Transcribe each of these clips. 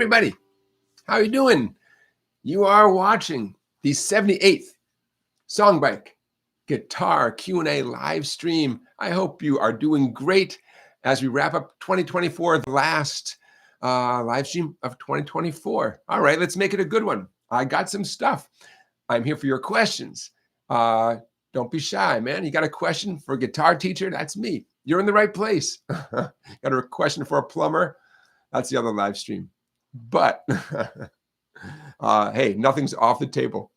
everybody. How are you doing? You are watching the 78th SongBike Guitar Q&A live stream. I hope you are doing great as we wrap up 2024, the last live stream of 2024. All right, let's make it a good one. I got some stuff. I'm here for your questions. Don't be shy, man. You got a question for a guitar teacher? That's me. You're in the right place. Got a question for a plumber? That's the other live stream. But hey, nothing's off the table.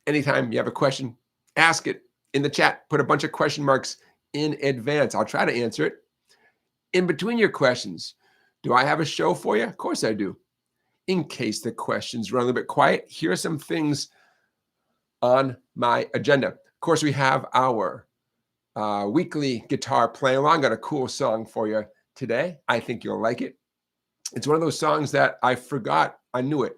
Anytime you have a question, ask it in the chat. Put a bunch of question marks in advance. I'll try to answer it. In between your questions, do I have a show for you? Of course I do. In case the questions run a little bit quiet, here are some things on my agenda. Of course, we have our weekly guitar play along. Got a cool song for you today. I think you'll like it. It's one of those songs that I forgot I knew it.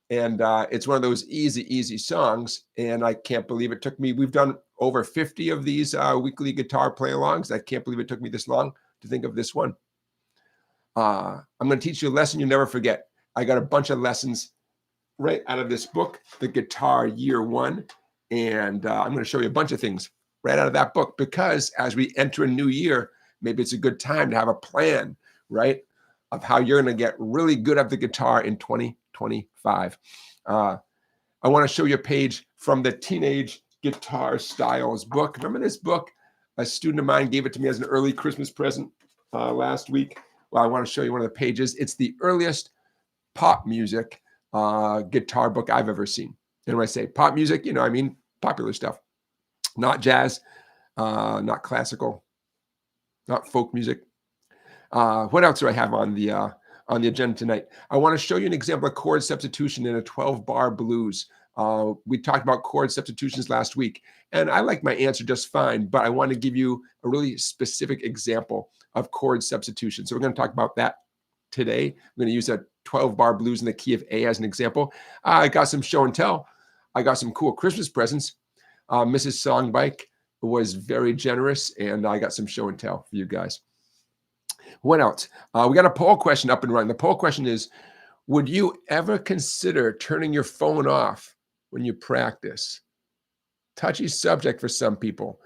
And it's one of those easy songs. And I can't believe it took me, we've done over 50 of these weekly guitar play-alongs. I can't believe it took me this long to think of this one. I'm going to teach you a lesson you'll never forget. I got a bunch of lessons right out of this book, The Guitar Year One. And I'm going to show you a bunch of things right out of that book, because as we enter a new year, maybe it's a good time to have a plan, right, of how you're going to get really good at the guitar in 2025. I want to show you a page from the Teenage Guitar Styles book. Remember this book? A student of mine gave it to me as an early Christmas present last week. Well, I want to show you one of the pages. It's the earliest pop music guitar book I've ever seen. And when I say pop music, you know, I mean popular stuff, not jazz, not classical, not folk music. What else do I have on the agenda tonight? I want to show you an example of chord substitution in a 12-bar blues. We talked about chord substitutions last week, and I like my answer just fine, but I want to give you a really specific example of chord substitution. So we're going to talk about that today. I'm going to use a 12-bar blues in the key of A as an example. I got some show and tell. I got some cool Christmas presents. Mrs. Songbike was very generous, and I got some show and tell for you guys. What else? We got a poll question up and running. The poll question is, would you ever consider turning your phone off when you practice? Touchy subject for some people.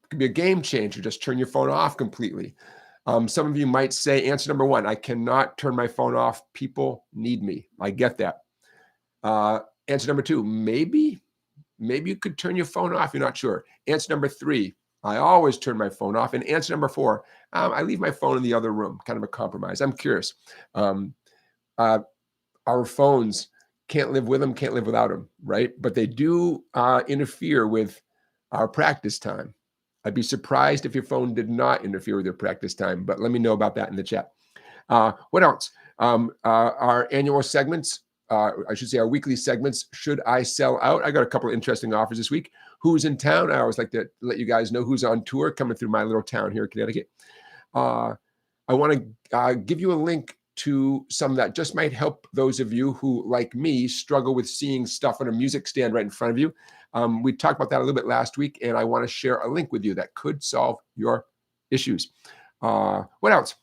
It could be a game changer. Just turn your phone off completely. Some of you might say, answer number one, I cannot turn my phone off. People need me. I get that. Answer number two, maybe you could turn your phone off. You're not sure. Answer number three, I always turn my phone off. And answer number four, I leave my phone in the other room, kind of a compromise. I'm curious. Our phones, can't live with them, can't live without them, right? But they do interfere with our practice time. I'd be surprised if your phone did not interfere with your practice time, but let me know about that in the chat. What else? Our annual segments, I should say our weekly segments, Should I Sell Out? I got a couple of interesting offers this week. Who's in town? I always like to let you guys know who's on tour coming through my little town here in Connecticut. I want to give you a link to some that just might help those of you who, like me, struggle with seeing stuff on a music stand right in front of you. We talked about that a little bit last week, and I want to share a link with you that could solve your issues. What else?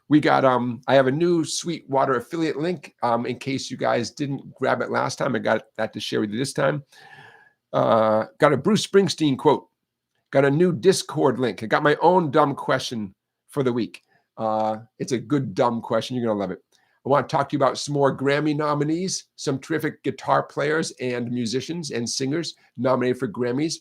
We got, I have a new Sweetwater affiliate link in case you guys didn't grab it last time. I got that to share with you this time. Got a Bruce Springsteen quote. Got a new Discord link. I got my own dumb question for the week. It's a good dumb question. You're going to love it. I want to talk to you about some more Grammy nominees, some terrific guitar players and musicians and singers nominated for Grammys.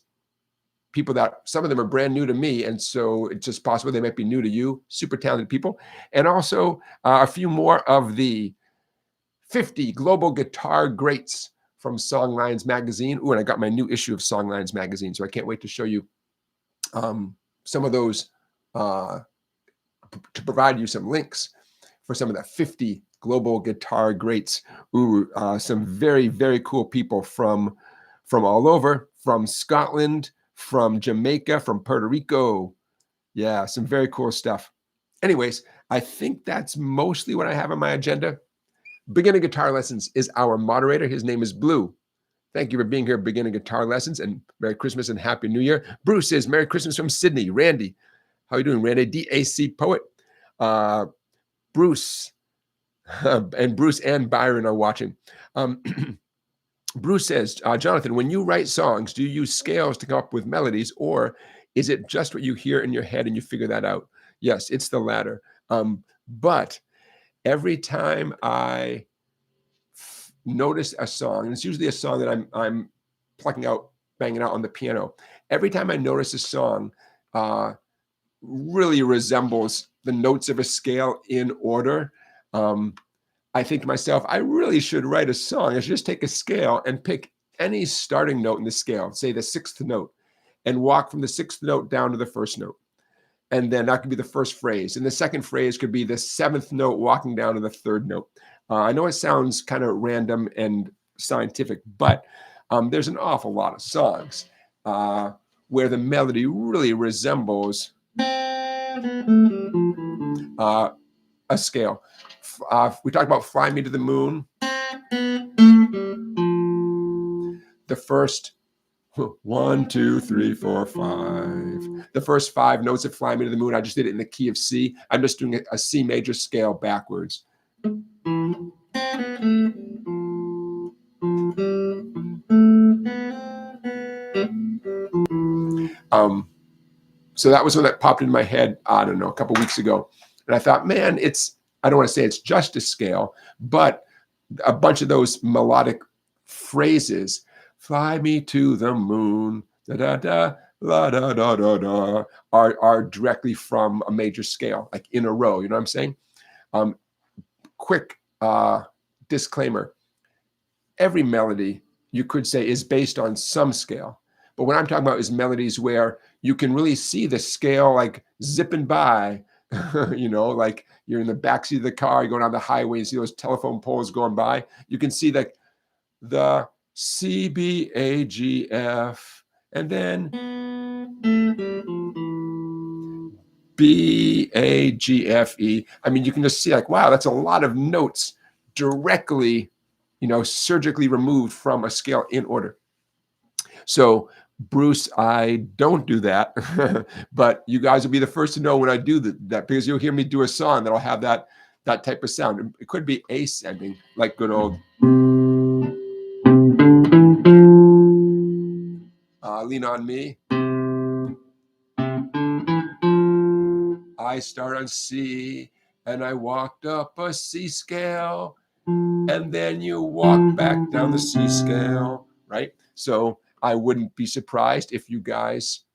People that some of them are brand new to me, and so it's just possible they might be new to you. Super talented people. And also a few more of the 50 global guitar greats from Songlines magazine. Ooh, and I got my new issue of Songlines magazine, so I can't wait to show you some of those, to provide you some links for some of the 50 global guitar greats. Ooh, some very, very cool people from all over, from Scotland, from Jamaica, from Puerto Rico. Yeah, some very cool stuff. Anyways, I think that's mostly what I have on my agenda. Beginning Guitar Lessons is our moderator. His name is Blue. Thank you for being here, Beginning Guitar Lessons, and Merry Christmas and Happy New Year. Bruce says, Merry Christmas from Sydney. Randy, how are you doing, Randy? DAC Poet. Bruce, and Bruce and Byron are watching. Bruce says, Jonathan, when you write songs, do you use scales to come up with melodies, or is it just what you hear in your head and you figure that out? Yes, it's the latter. But every time I notice a song, and it's usually a song that I'm plucking out, banging out on the piano. Every time I notice a song really resembles the notes of a scale in order, I think to myself, I really should write a song. I should just take a scale and pick any starting note in the scale, say the 6th note, and walk from the 6th note down to the 1st note. And then that could be the first phrase. And the second phrase could be the 7th note walking down to the 3rd note. I know it sounds kind of random and scientific, but there's an awful lot of songs where the melody really resembles a scale. We talked about Fly Me to the Moon. The first 1, 2, 3, 4, 5. The first 5 notes of Fly Me to the Moon, I just did it in the key of C. I'm just doing a C major scale backwards. So that was one that popped into my head, I don't know, a couple weeks ago. And I thought, man, I don't want to say it's just a scale, but a bunch of those melodic phrases, fly me to the moon, da da da, la da da da da, are directly from a major scale, like in a row. You know what I'm saying? Quick disclaimer: every melody, you could say, is based on some scale. But what I'm talking about is melodies where you can really see the scale like zipping by, you know, like you're in the backseat of the car, you're going down the highway, you see those telephone poles going by. You can see like the C, B, A, G, F, and then B, A, G, F, E. I mean, you can just see like, wow, that's a lot of notes directly, you know, surgically removed from a scale in order. So Bruce, I don't do that, but you guys will be the first to know when I do that, because you'll hear me do a song that'll have that type of sound. It could be ascending, like good old Lean on Me. I start on C and I walked up a C scale, and then you walk back down the C scale, right? So I wouldn't be surprised if you guys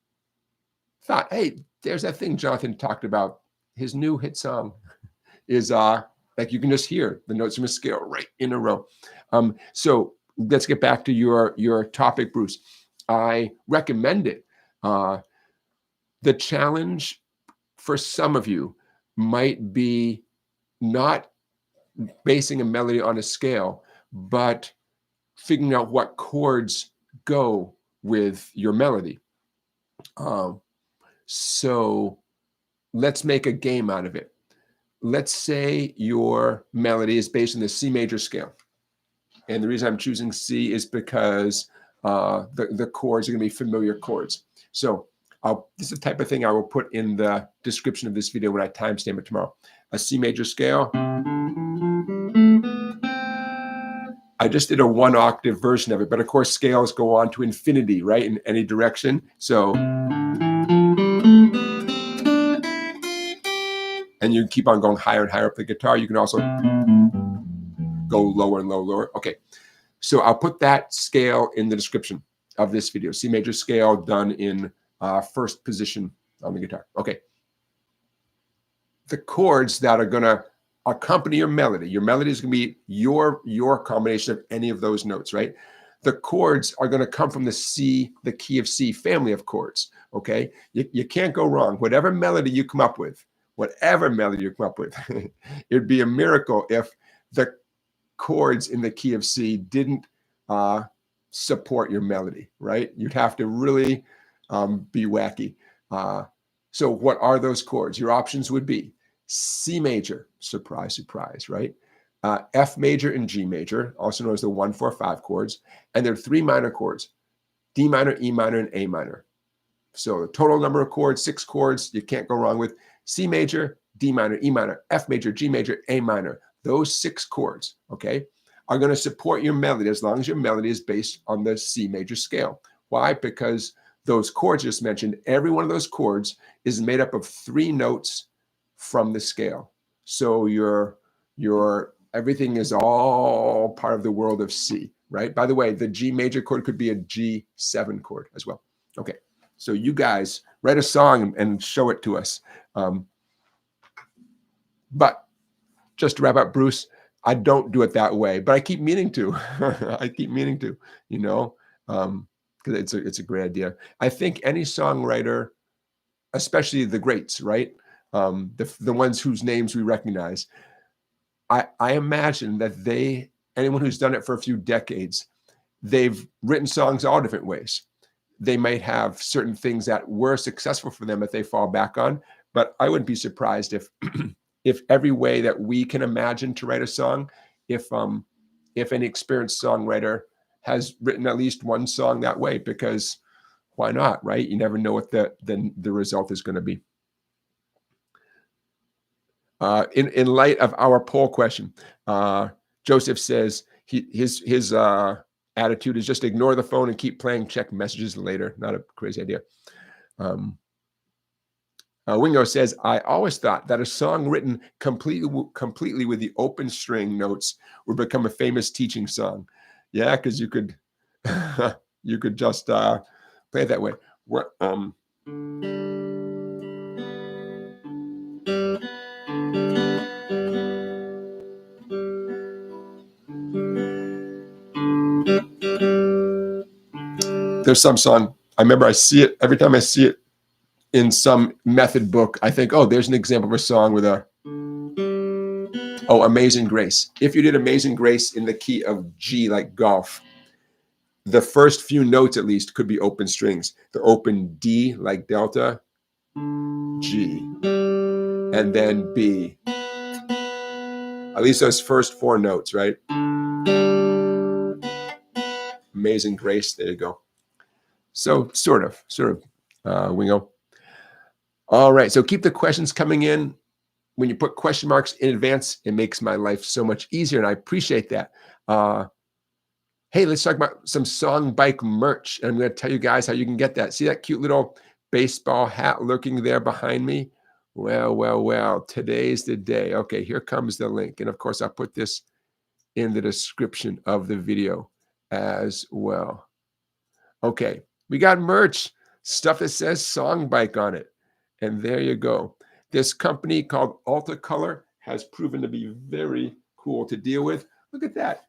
thought, hey, there's that thing Jonathan talked about. His new hit song is like you can just hear the notes from a scale right in a row. So let's get back to your topic, Bruce. I recommend it. The challenge for some of you might be not basing a melody on a scale, but figuring out what chords go with your melody. So let's make a game out of it. Let's say your melody is based on the C major scale. And the reason I'm choosing C is because the chords are going to be familiar chords. So this is the type of thing I will put in the description of this video when I timestamp it tomorrow. A C major scale. I just did a 1-octave version of it, but of course scales go on to infinity, right? In any direction. So, and you keep on going higher and higher up the guitar. You can also go lower and lower. Okay. So I'll put that scale in the description of this video. C major scale done in first position on the guitar. Okay. The chords that are going to accompany your melody. Your melody is going to be your combination of any of those notes, right? The chords are going to come from the C, the key of C family of chords, okay? You can't go wrong. Whatever melody you come up with, it'd be a miracle if the chords in the key of C didn't support your melody, right? You'd have to really be wacky. So what are those chords? Your options would be C major, surprise, surprise, right? F major and G major, also known as the 1, 4, 5 chords. And there are 3 minor chords, D minor, E minor, and A minor. So the total number of chords, 6 chords, you can't go wrong with C major, D minor, E minor, F major, G major, A minor. Those 6 chords, okay, are going to support your melody as long as your melody is based on the C major scale. Why? Because those chords just mentioned, every one of those chords is made up of 3 notes from the scale. So your everything is all part of the world of C, right? By the way, the G major chord could be a G7 chord as well. Okay, so you guys write a song and show it to us. But just to wrap up, Bruce, I don't do it that way, but I keep meaning to. I keep meaning to, you know, because it's a great idea. I think any songwriter, especially the greats, right? The ones whose names we recognize, I imagine that anyone who's done it for a few decades, they've written songs all different ways. They might have certain things that were successful for them that they fall back on, but I wouldn't be surprised if if every way that we can imagine to write a song, if any experienced songwriter has written at least one song that way, because why not, right? You never know what the result is going to be. In light of our poll question, Joseph says his attitude is just ignore the phone and keep playing, check messages later. Not a crazy idea. Wingo says, I always thought that a song written completely with the open string notes would become a famous teaching song. Yeah, because you could you could just play it that way. There's some song, I remember I see it, every time I see it in some method book, I think, oh, there's an example of a song with Amazing Grace. If you did Amazing Grace in the key of G, like golf, the first few notes at least could be open strings. The open D, like Delta, G, and then B. At least those first 4 notes, right? Amazing Grace, there you go. So sort of, Wingo. All right, so keep the questions coming in. When you put question marks in advance, it makes my life so much easier, and I appreciate that. Hey, let's talk about some SongBike merch, and I'm going to tell you guys how you can get that. See that cute little baseball hat lurking there behind me? Well, today's the day. Okay, here comes the link, and of course, I'll put this in the description of the video as well. Okay, we got merch, stuff that says SongBike on it, and there you go. This company called Altacolor has proven to be very cool to deal with. Look at that.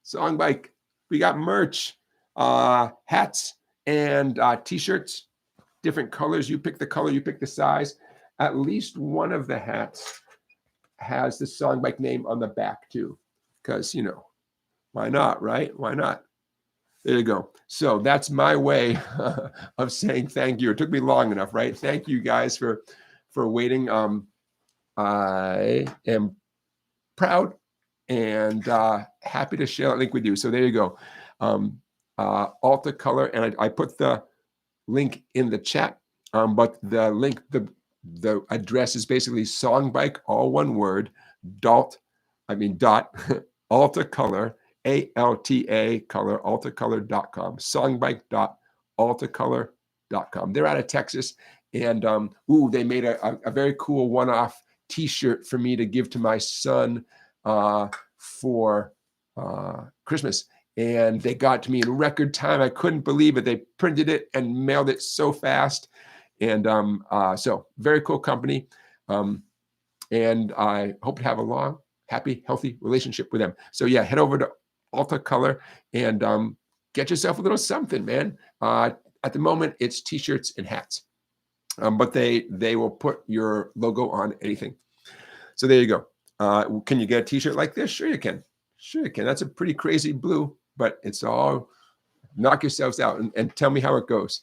SongBike, we got merch, hats and t-shirts, different colors. You pick the color, you pick the size. At least one of the hats has the SongBike name on the back too, because, you know, why not, right? Why not? There you go. So that's my way of saying thank you. It took me long enough, right? Thank you guys for waiting. I am proud and happy to share that link with you. So there you go. Altacolor, and I put the link in the chat, but the link, the address is basically SongBike, all one word, dot, Altacolor, ALTA color, altacolor.com, songbike.altacolor.com. They're out of Texas, and they made a very cool one-off t-shirt for me to give to my son for Christmas, and they got to me in record time. I couldn't believe it. They printed it and mailed it so fast, and so very cool company, and I hope to have a long, happy, healthy relationship with them. So yeah, head over to Altacolor and get yourself a little something, man. At the moment, it's t-shirts and hats, but they will put your logo on anything. So there you go. Can you get a t-shirt like this? Sure you can. Sure you can. That's a pretty crazy blue, but it's all, knock yourselves out and tell me how it goes.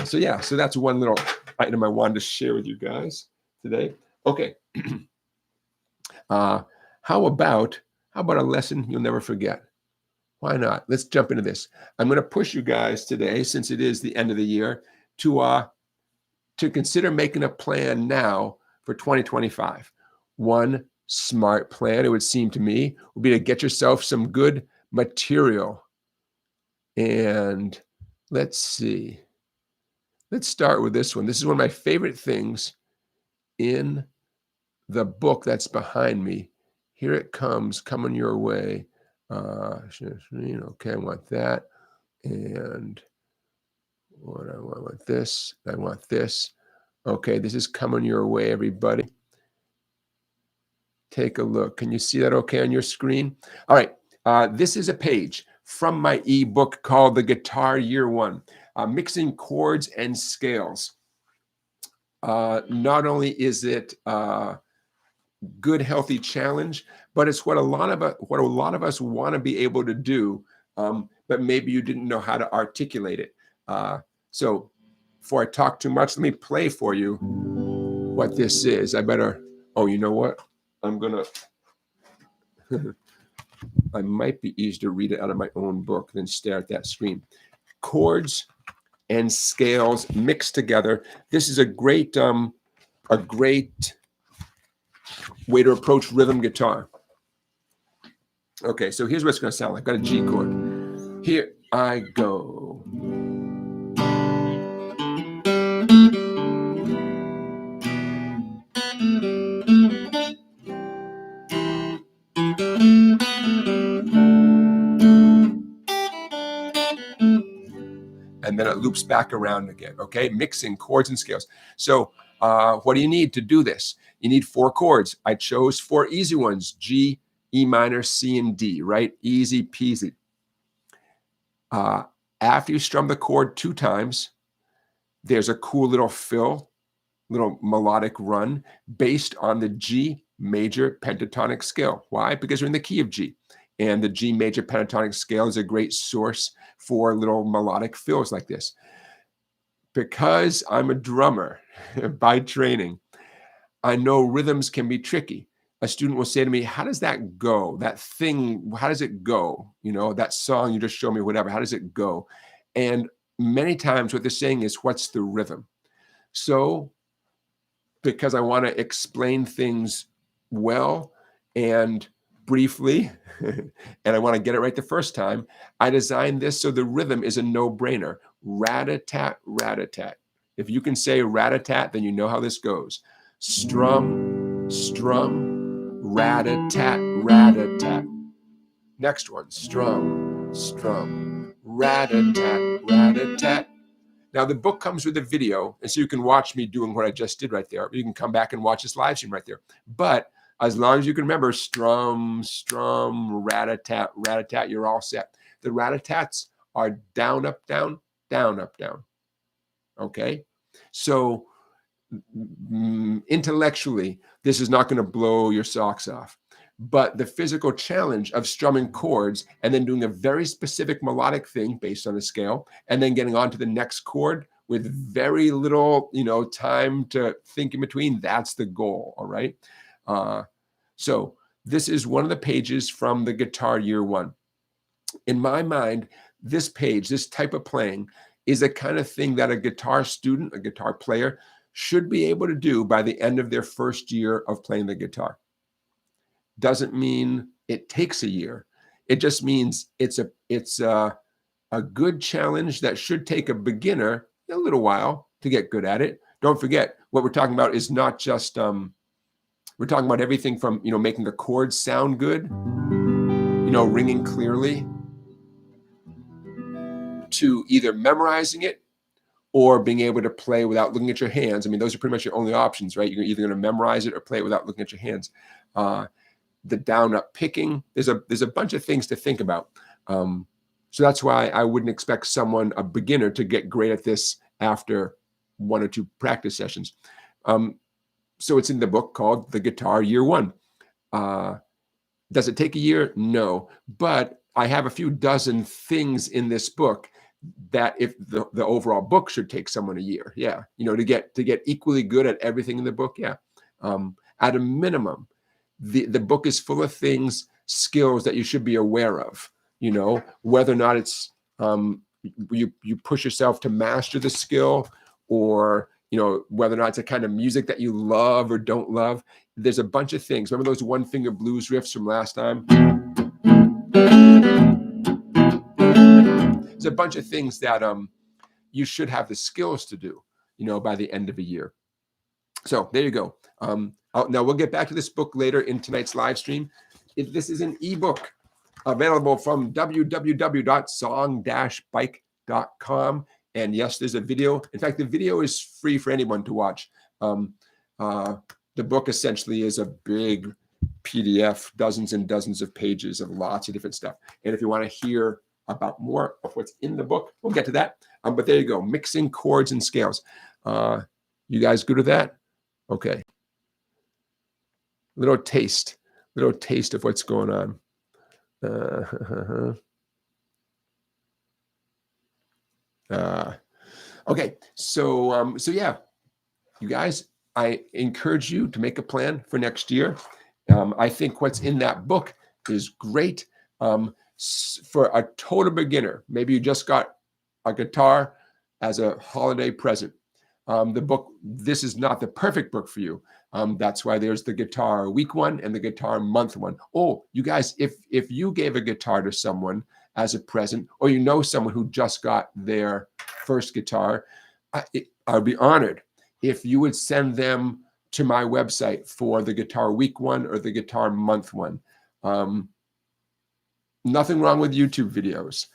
So yeah, so that's one little item I wanted to share with you guys today. Okay. How about a lesson you'll never forget? Why not? Let's jump into this. I'm going to push you guys today, since it is the end of the year, to to consider making a plan now for 2025. One smart plan, it would seem to me, would be to get yourself some good material. And let's see. Let's start with this one. This is one of my favorite things in the book that's behind me. Here it comes, coming your way. Okay, I want that. And what I want this. I want this. Okay, this is coming your way, everybody. Take a look. Can you see that okay on your screen? All right. This is a page from my ebook called The Guitar Year One, Mixing Chords and Scales. Not only is it good, healthy challenge, but it's what a lot of us want to be able to do, but maybe you didn't know how to articulate it. So before I talk too much, let me play for you what this is. I better, oh, you know what? I'm gonna, I might be easier to read it out of my own book than stare at that screen. Chords and scales mixed together. This is a great way to approach rhythm guitar. Okay, so here's what it's going to sound like. Got a G chord. Here I go. And then it loops back around again, okay? Mixing chords and scales. So what do you need to do this? You need 4 chords. I chose 4 easy ones, G, E minor, C, and D, right? Easy peasy. After you strum the chord 2 times, there's a cool little fill, little melodic run based on the G major pentatonic scale. Why? Because you're in the key of G. And the G major pentatonic scale is a great source for little melodic fills like this. Because I'm a drummer by training, I know rhythms can be tricky. A student will say to me, how does that go? That thing, how does it go? You know, that song you just showed me, whatever, how does it go? And many times what they're saying is, what's the rhythm? So because I want to explain things well and briefly, and I want to get it right the first time, I designed this so the rhythm is a no-brainer. Rat-a-tat, rat-a-tat. If you can say rat-a-tat, then you know how this goes. Strum, strum, rat-a-tat, rat-a-tat. Next one, strum, strum, rat-a-tat, rat-a-tat. Now, the book comes with a video, and so you can watch me doing what I just did right there. You can come back and watch this live stream right there. But as long as you can remember strum, strum, rat-a-tat, rat-a-tat, you're all set. The rat-a-tats are down, up, down, down, up, down. Okay? So intellectually, this is not going to blow your socks off. But the physical challenge of strumming chords and then doing a very specific melodic thing based on a scale, and then getting on to the next chord with very little, time to think in between, that's the goal, all right? So this is one of the pages from the Guitar Year One. In my mind, this page, this type of playing, is the kind of thing that a guitar student, a guitar player, should be able to do by the end of their first year of playing the guitar. Doesn't mean it takes a year. It just means it's a good challenge that should take a beginner a little while to get good at it. Don't forget, what we're talking about is not just we're talking about everything from making the chords sound good, ringing clearly, to either memorizing it or being able to play without looking at your hands. I mean, those are pretty much your only options, right? You're either going to memorize it or play it without looking at your hands. The down up picking, there's a bunch of things to think about. So that's why I wouldn't expect a beginner, to get great at this after 1 or 2 practice sessions. So it's in the book called The Guitar Year One. Does it take a year? No, but I have a few dozen things in this book that if the overall book should take someone a year, yeah, to get equally good at everything in the book, yeah. At a minimum, the book is full of things, skills that you should be aware of, whether or not it's you push yourself to master the skill, or whether or not it's a kind of music that you love or don't love. There's a bunch of things. Remember those one finger blues riffs from last time? There's a bunch of things that you should have the skills to do, by the end of a year. So there you go. Now we'll get back to this book later in tonight's live stream. This is an ebook available from www.song-bike.com. And yes, there's a video. In fact, the video is free for anyone to watch. The book essentially is a big PDF, dozens and dozens of pages of lots of different stuff. And if you want to hear about more of what's in the book, we'll get to that. But there you go, mixing chords and scales. You guys good with that? Okay. Little taste of what's going on. Okay, so yeah, you guys, I encourage you to make a plan for next year. I think what's in that book is great for a total beginner. Maybe you just got a guitar as a holiday present. The book, this is not the perfect book for you. That's why there's the guitar week one and the guitar month one. Oh, you guys, if you gave a guitar to someone as a present, or someone who just got their first guitar, I'd be honored if you would send them to my website for the guitar week one or the guitar month one. Nothing wrong with YouTube videos,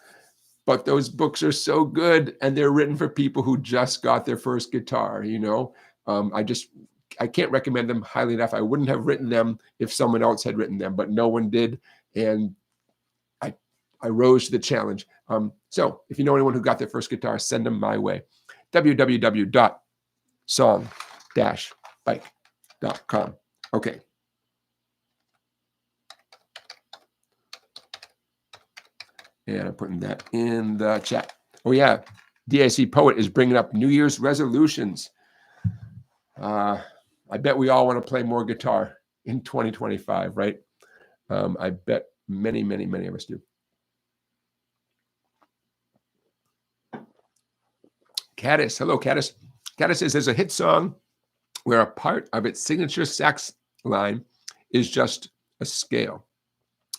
but those books are so good, and they're written for people who just got their first guitar. I can't recommend them highly enough. I wouldn't have written them if someone else had written them, but no one did, and I rose to the challenge. So if you know anyone who got their first guitar, send them my way. www.song-bike.com. Okay. And I'm putting that in the chat. Oh yeah, DIC Poet is bringing up New Year's resolutions. I bet we all want to play more guitar in 2025, right? I bet many, many, many of us do. Caddis, hello, Caddis. Caddis says there's a hit song where a part of its signature sax line is just a scale.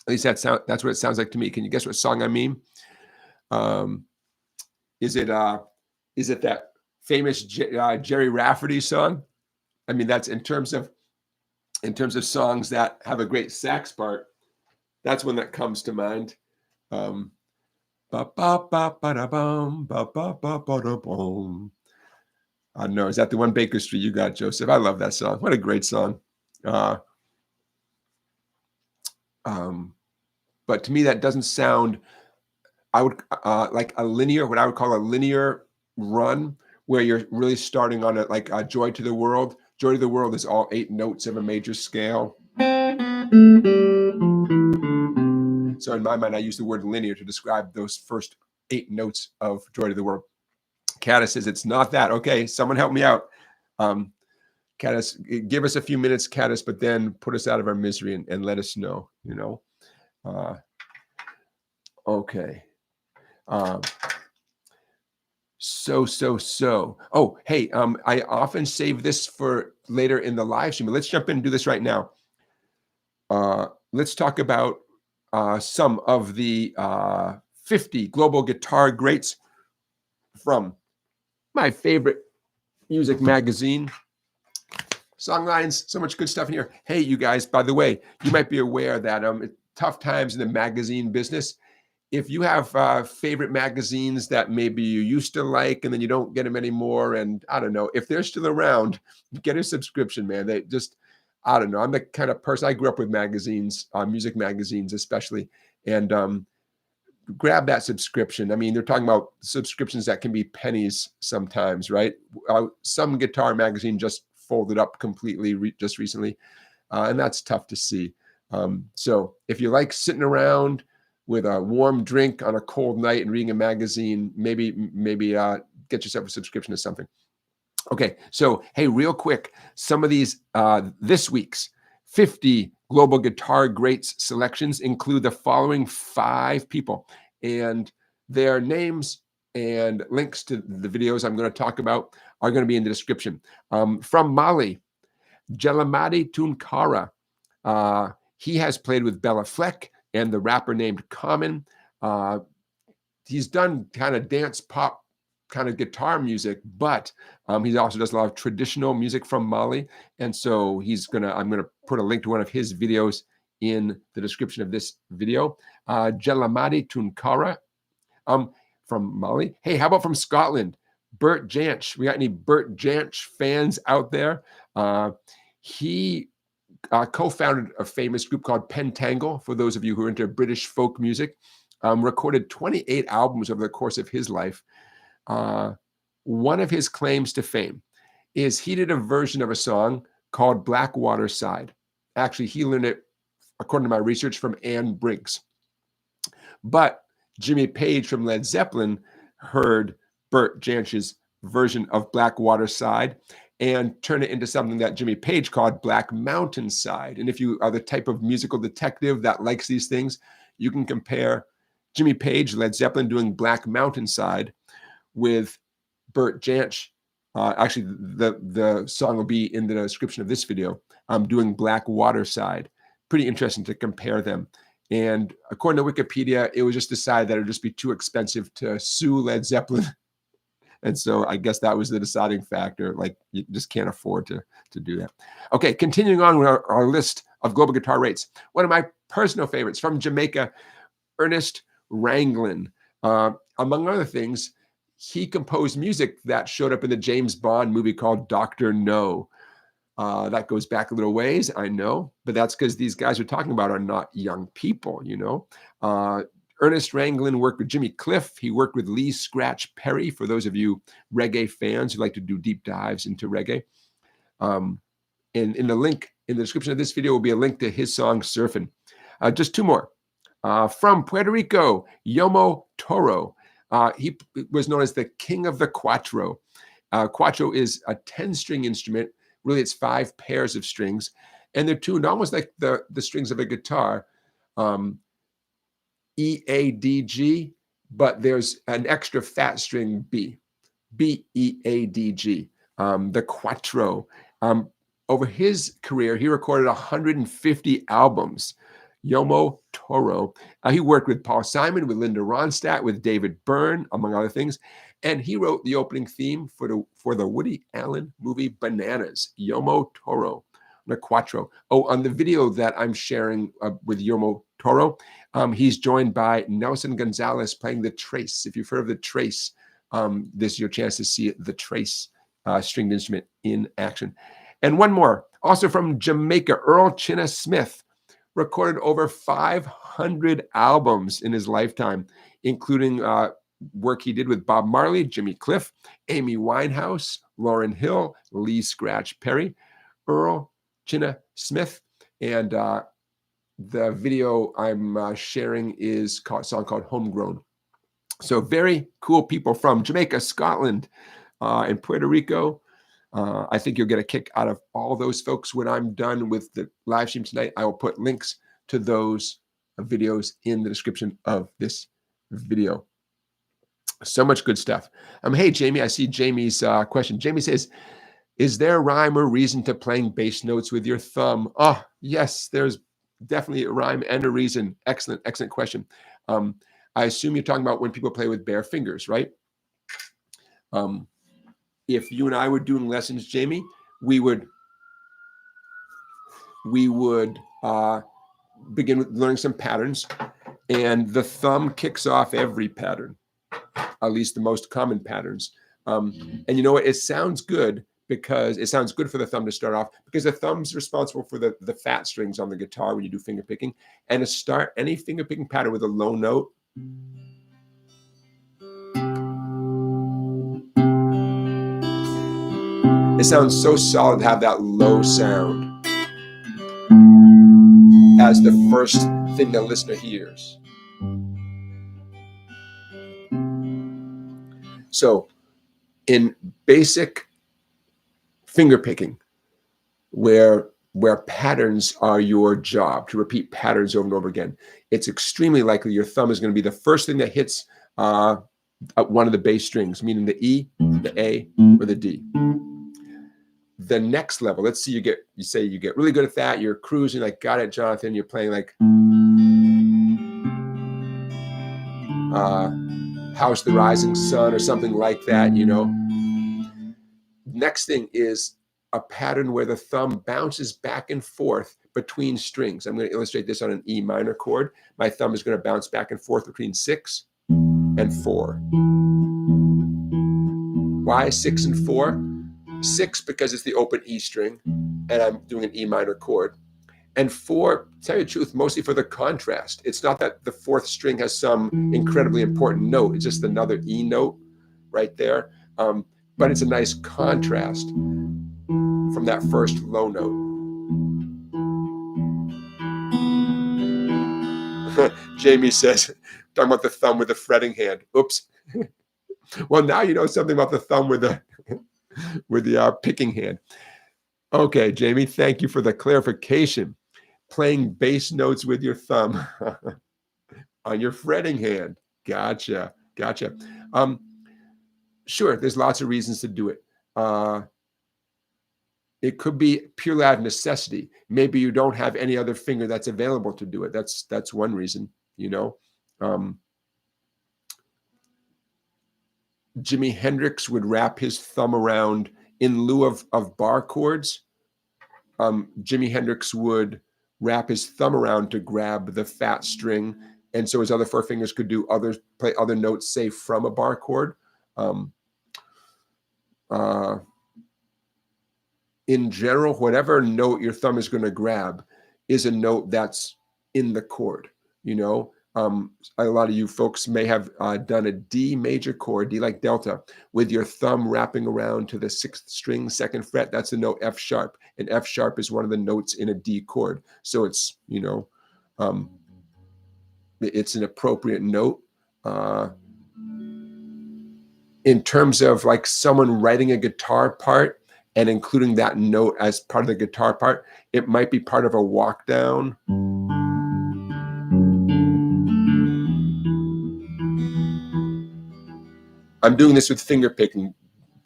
At least that's what it sounds like to me. Can you guess what song I mean? Is it that famous Jerry Rafferty song? I mean, that's in terms of songs that have a great sax part. That's one that comes to mind. I don't know. Is that the one Baker Street you got, Joseph? I love that song. What a great song. But to me, that doesn't sound, I would like what I would call a linear run, where you're really starting on like a Joy to the World. Joy to the World is all 8 notes of a major scale. So in my mind, I use the word linear to describe those first 8 notes of Joy to the World. Caddis says it's not that. Okay, someone help me out. Caddis, give us a few minutes, Caddis, but then put us out of our misery and let us know, Okay. Oh, hey, I often save this for later in the live stream, but let's jump in and do this right now. Let's talk about some of the 50 global guitar greats from my favorite music magazine, Songlines. So much good stuff in here. Hey, you guys, by the way, you might be aware that tough times in the magazine business. If you have favorite magazines that maybe you used to like and then you don't get them anymore, and I don't know, if they're still around, get a subscription, man. They just, I don't know. I'm the kind of person, I grew up with magazines, music magazines especially, and grab that subscription. I mean, they're talking about subscriptions that can be pennies sometimes, right? Some guitar magazine just folded up completely just recently, and that's tough to see. So if you like sitting around with a warm drink on a cold night and reading a magazine, maybe get yourself a subscription to something. Okay, so hey, real quick, some of these this week's 50 global guitar greats selections include the following 5 people, and their names and links to the videos I'm going to talk about are going to be in the description. From Mali, Jelamadi Tunkara. He has played with Bella Fleck and the rapper named Common. He's done kind of dance pop kind of guitar music, but he also does a lot of traditional music from Mali. And so I'm gonna put a link to one of his videos in the description of this video. Jelamadi Tunkara from Mali. Hey, how about from Scotland? Bert Jansch. We got any Bert Jansch fans out there? He co-founded a famous group called Pentangle, for those of you who are into British folk music. Recorded 28 albums over the course of his life. One of his claims to fame is he did a version of a song called Blackwater Side. Actually, he learned it, according to my research, from Anne Briggs. But Jimmy Page from Led Zeppelin heard Bert Jansch's version of Blackwater Side and turned it into something that Jimmy Page called Black Mountain Side. And if you are the type of musical detective that likes these things, you can compare Jimmy Page, Led Zeppelin, doing Black Mountain Side with Bert Jansch. Actually, the song will be in the description of this video. Doing Blackwater Side. Pretty interesting to compare them. And according to Wikipedia, it was just decided that it would just be too expensive to sue Led Zeppelin. And so I guess that was the deciding factor. Like, you just can't afford to do that. Okay, continuing on with our list of global guitar rates. One of my personal favorites from Jamaica, Ernest Ranglin. Among other things, he composed music that showed up in the James Bond movie called Dr. No. That goes back a little ways, I know, but that's because these guys we're talking about are not young people, you know. Ernest Ranglin worked with Jimmy Cliff. He worked with Lee Scratch Perry, for those of you reggae fans who like to do deep dives into reggae. And in the link in the description of this video will be a link to his song Surfin'. Just two more. From Puerto Rico, Yomo Toro. He was known as the king of the cuatro. Cuatro is a 10-string instrument. Really, it's 5 pairs of strings, and they're tuned almost like the strings of a guitar. E, A, D, G, but there's an extra fat string B. B, E, A, D, G. The cuatro. Over his career, he recorded 150 albums. Yomo Toro. He worked with Paul Simon, with Linda Ronstadt, with David Byrne, among other things. And he wrote the opening theme for the Woody Allen movie Bananas. Yomo Toro, the cuatro. Oh, on the video that I'm sharing with Yomo Toro, he's joined by Nelson Gonzalez playing the trace. If you've heard of the trace, this is your chance to see the trace stringed instrument in action. And one more, also from Jamaica, Earl Chinna Smith recorded over 500 albums in his lifetime, including work he did with Bob Marley, Jimmy Cliff, Amy Winehouse, Lauryn Hill, Lee Scratch Perry, Earl Chinna Smith. And the video I'm sharing is a song called Homegrown. So very cool people from Jamaica, Scotland, and Puerto Rico. I think you'll get a kick out of all those folks. When I'm done with the live stream tonight, I will put links to those videos in the description of this video. So much good stuff. Hey, Jamie, I see Jamie's question. Jamie says, is there rhyme or reason to playing bass notes with your thumb? Oh, yes, there's definitely a rhyme and a reason. Excellent, excellent question. I assume you're talking about when people play with bare fingers, right? If you and I were doing lessons, Jamie, we would begin with learning some patterns, and the thumb kicks off every pattern, at least the most common patterns. And you know what? It sounds good because it sounds good for the thumb to start off, because the thumb's responsible for the fat strings on the guitar when you do finger picking. And to start any finger picking pattern with a low note, it sounds so solid to have that low sound as the first thing the listener hears. So in basic finger picking, where patterns are your job, to repeat patterns over and over again, it's extremely likely your thumb is going to be the first thing that hits one of the bass strings, meaning the E, the A, or the D. The next level, let's see, you say you get really good at that, you're cruising, like, got it, Jonathan, you're playing like House the Rising Sun or something like that, you know. Next thing is a pattern where the thumb bounces back and forth between strings. I'm going to illustrate this on an E minor chord. My thumb is going to bounce back and forth between 6 and 4. Why 6 and 4? 6 because it's the open E string, and I'm doing an E minor chord. And 4, to tell you the truth, mostly for the contrast. It's not that the 4th string has some incredibly important note. It's just another E note right there. But it's a nice contrast from that first low note. Jamie says, talking about the thumb with the fretting hand. Oops. Well, now you know something about the thumb with the picking hand. Okay, Jamie, thank you for the clarification. Playing bass notes with your thumb on your fretting hand. Gotcha. Sure, there's lots of reasons to do it. It could be purely out of necessity. Maybe you don't have any other finger that's available to do it. That's one reason, you know. Jimi Hendrix would wrap his thumb around in lieu of bar chords. Jimi Hendrix would wrap his thumb around to grab the fat string, and so his other 4 fingers could play other notes, say from a bar chord. In general, whatever note your thumb is going to grab is a note that's in the chord, you know. A lot of you folks may have done a D major chord, D like Delta, with your thumb wrapping around to the 6th string, 2nd fret. That's the note F sharp, and F sharp is one of the notes in a D chord. So it's, you know, it's an appropriate note. In terms of like someone writing a guitar part and including that note as part of the guitar part, it might be part of a walk down. I'm doing this with finger picking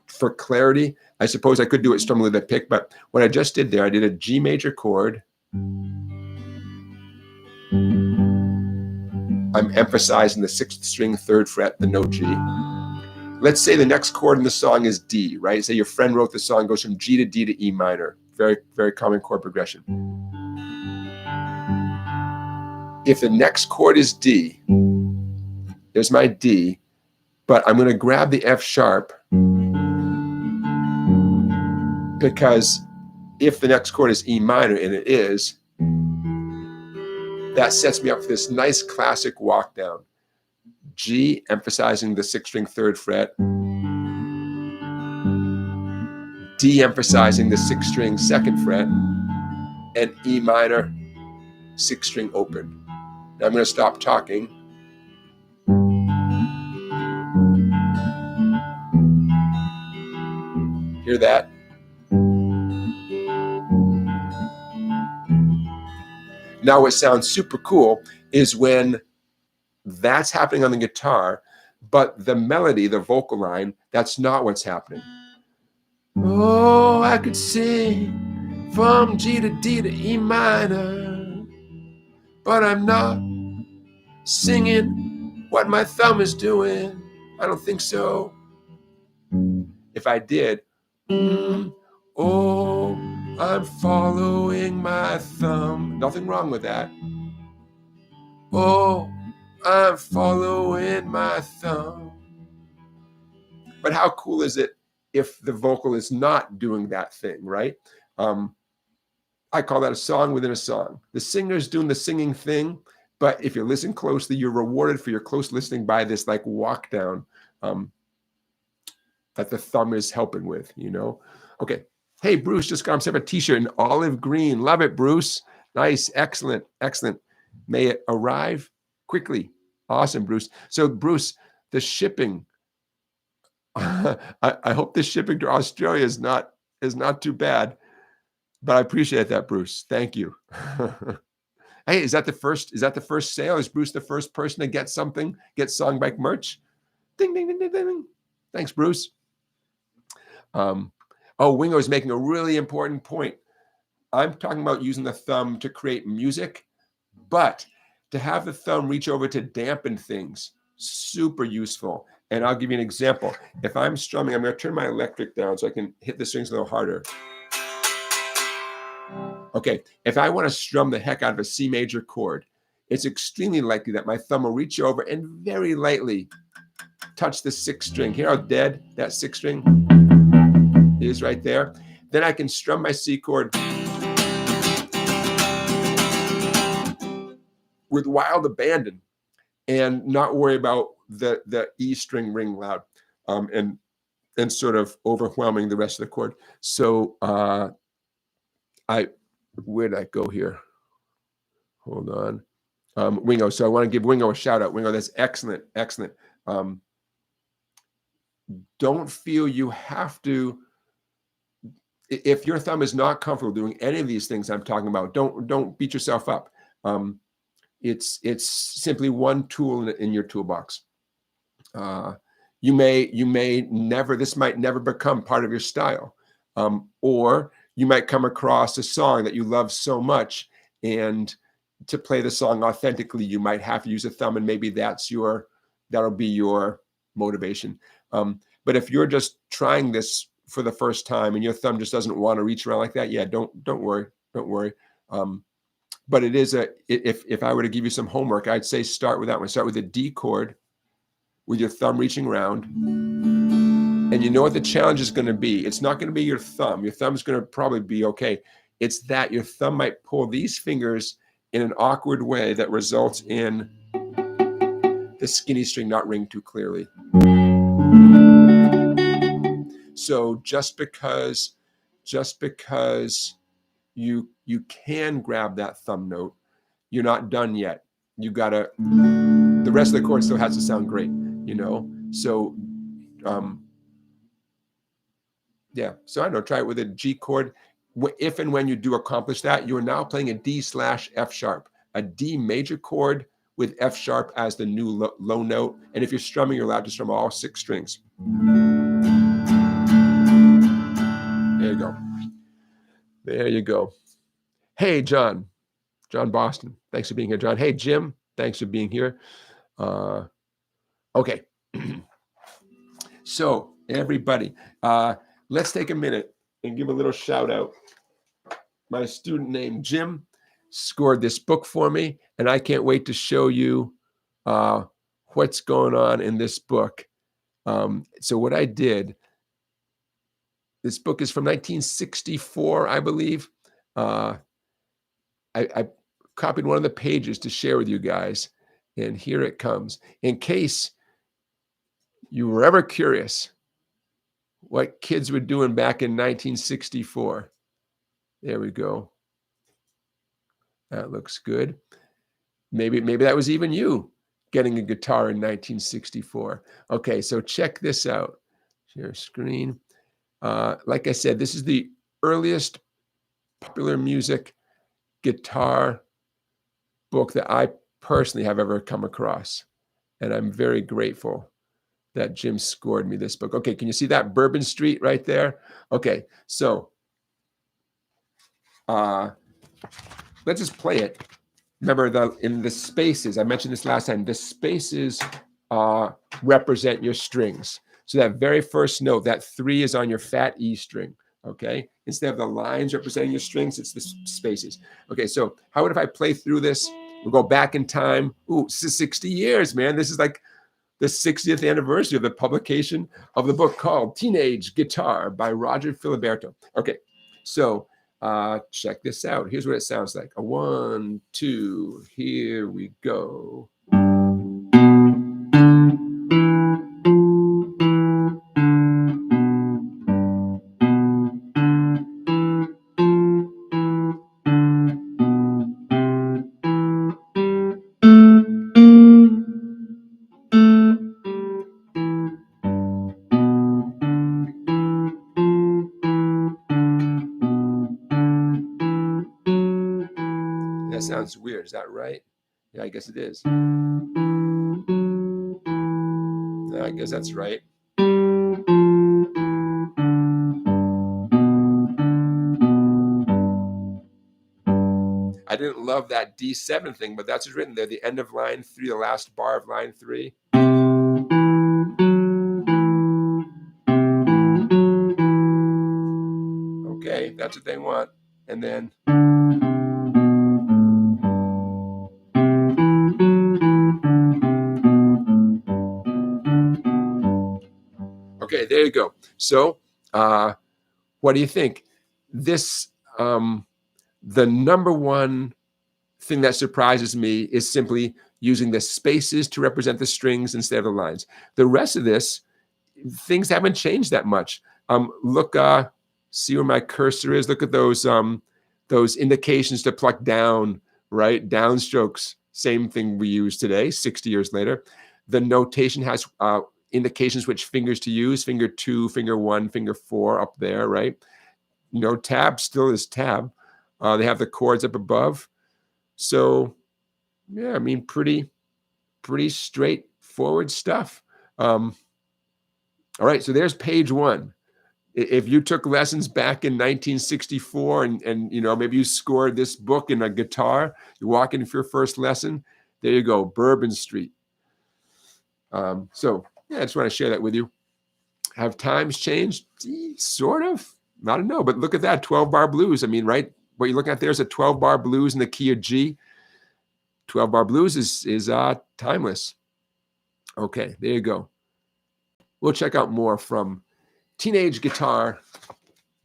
for clarity. I suppose I could do it strumming with a pick, but what I just did there, I did a G major chord. I'm emphasizing the 6th string, 3rd fret, the note G. Let's say the next chord in the song is D, right? Say your friend wrote the song, goes from G to D to E minor. Very, very common chord progression. If the next chord is D, there's my D, but I'm going to grab the F sharp because if the next chord is E minor, and it is, that sets me up for this nice classic walk down. G, emphasizing the 6th string, 3rd fret. D, emphasizing the 6th string, 2nd fret. And E minor, 6th string open. Now I'm going to stop talking. Hear that? Now what sounds super cool is when that's happening on the guitar, but the melody, the vocal line, that's not what's happening. Oh, I could sing from G to D to E minor, but I'm not singing what my thumb is doing. I don't think so. If I did, oh, I'm following my thumb. Nothing wrong with that. Oh, I'm following my thumb. But how cool is it if the vocal is not doing that thing, right? I call that a song within a song. The singer's doing the singing thing, but if you listen closely, you're rewarded for your close listening by this like walk down that the thumb is helping with, you know? Okay. Hey, Bruce just got himself a t-shirt in olive green. Love it, Bruce. Nice. Excellent. May it arrive quickly. Awesome, Bruce. So, Bruce, the shipping, I hope the shipping to Australia is not too bad, but I appreciate that, Bruce. Thank you. Hey, is that the first sale? Is Bruce the first person to get SongBike merch? Ding, ding, ding, ding, ding. Thanks, Bruce. Wingo is making a really important point. I'm talking about using the thumb to create music, but to have the thumb reach over to dampen things, super useful. And I'll give you an example. If I'm strumming, I'm going to turn my electric down so I can hit the strings a little harder. Okay, if I want to strum the heck out of a C major chord, it's extremely likely that my thumb will reach over and very lightly touch the sixth string. Hear how dead that sixth string is right there? Then I can strum my C chord with wild abandon and not worry about the E string ring loud and sort of overwhelming the rest of the chord. So where'd I go here? Hold on. Wingo. So I want to give Wingo a shout out. Wingo, that's excellent. Excellent. Don't feel you have to. If your thumb is not comfortable doing any of these things I'm talking about, don't beat yourself up. It's simply one tool in your toolbox. You may never. This might never become part of your style, or you might come across a song that you love so much, and to play the song authentically, you might have to use a thumb, and maybe that'll be your motivation. But if you're just trying this for the first time and your thumb just doesn't want to reach around like that, yeah, don't worry. But it is if I were to give you some homework, I'd say start with that one. Start with a D chord with your thumb reaching around. And you know what the challenge is going to be? It's not going to be your thumb. Your thumb's going to probably be okay. It's that your thumb might pull these fingers in an awkward way that results in the skinny string not ring too clearly. So just because you can grab that thumb note, you're not done yet. You gotta, the rest of the chord still has to sound great, you know? So, yeah. So I don't know, try it with a G chord. If and when you do accomplish that, you are now playing a D/F sharp, a D major chord with F sharp as the new low note. And if you're strumming, you're allowed to strum all 6 strings. There you go. There you go. Hey, John Boston. Thanks for being here, John. Hey, Jim. Thanks for being here. Okay. So everybody, let's take a minute and give a little shout out. My student named Jim scored this book for me, and I can't wait to show you what's going on in this book. So what I did, this book is from 1964, I believe. I copied one of the pages to share with you guys, and here it comes. In case you were ever curious what kids were doing back in 1964. There we go. That looks good. Maybe that was even you getting a guitar in 1964. Okay, so check this out. Share screen. Like I said, this is the earliest popular music guitar book that I personally have ever come across. And I'm very grateful that Jim scored me this book. Okay, can you see that Bourbon Street right there? Okay, so let's just play it. Remember, in the spaces, I mentioned this last time, the spaces represent your strings. So that very first note, that 3 is on your fat E string, okay? Instead of the lines representing your strings, it's the spaces. Okay, so how would if I play through this? We'll go back in time. Ooh, this is 60 years, man. This is like the 60th anniversary of the publication of the book called Teenage Guitar by Roger Filiberto. Okay, so check this out. Here's what it sounds like. A 1, 2, here we go. That sounds weird. Is that right? Yeah, I guess it is. I I guess that's right. I didn't love that D7 thing, but that's what's written there. The end of line 3, the last bar of line 3. Okay, that's what they want. And then okay, there you go. So what do you think? This the number one thing that surprises me is simply using the spaces to represent the strings instead of the lines. The rest of this, things haven't changed that much. Look, see where my cursor is. Look at those indications to pluck down, right? Downstrokes, same thing we use today, 60 years later. The notation has indications which fingers to use, finger 2, finger 1, finger 4 up there, right? You know, tab still is tab. They have the chords up above. So, yeah, I mean, pretty straightforward stuff. All right, so there's page 1. If you took lessons back in 1964 and you know, maybe you scored this book in a guitar, you walk in for your first lesson, there you go, Bourbon Street. So, yeah, I just want to share that with you. Have times changed? Sort of. I don't know, but look at that, 12-bar blues. I mean, right? What you're looking at there is a 12-bar blues in the key of G. 12-bar blues is timeless. Okay, there you go. We'll check out more from Teenage Guitar,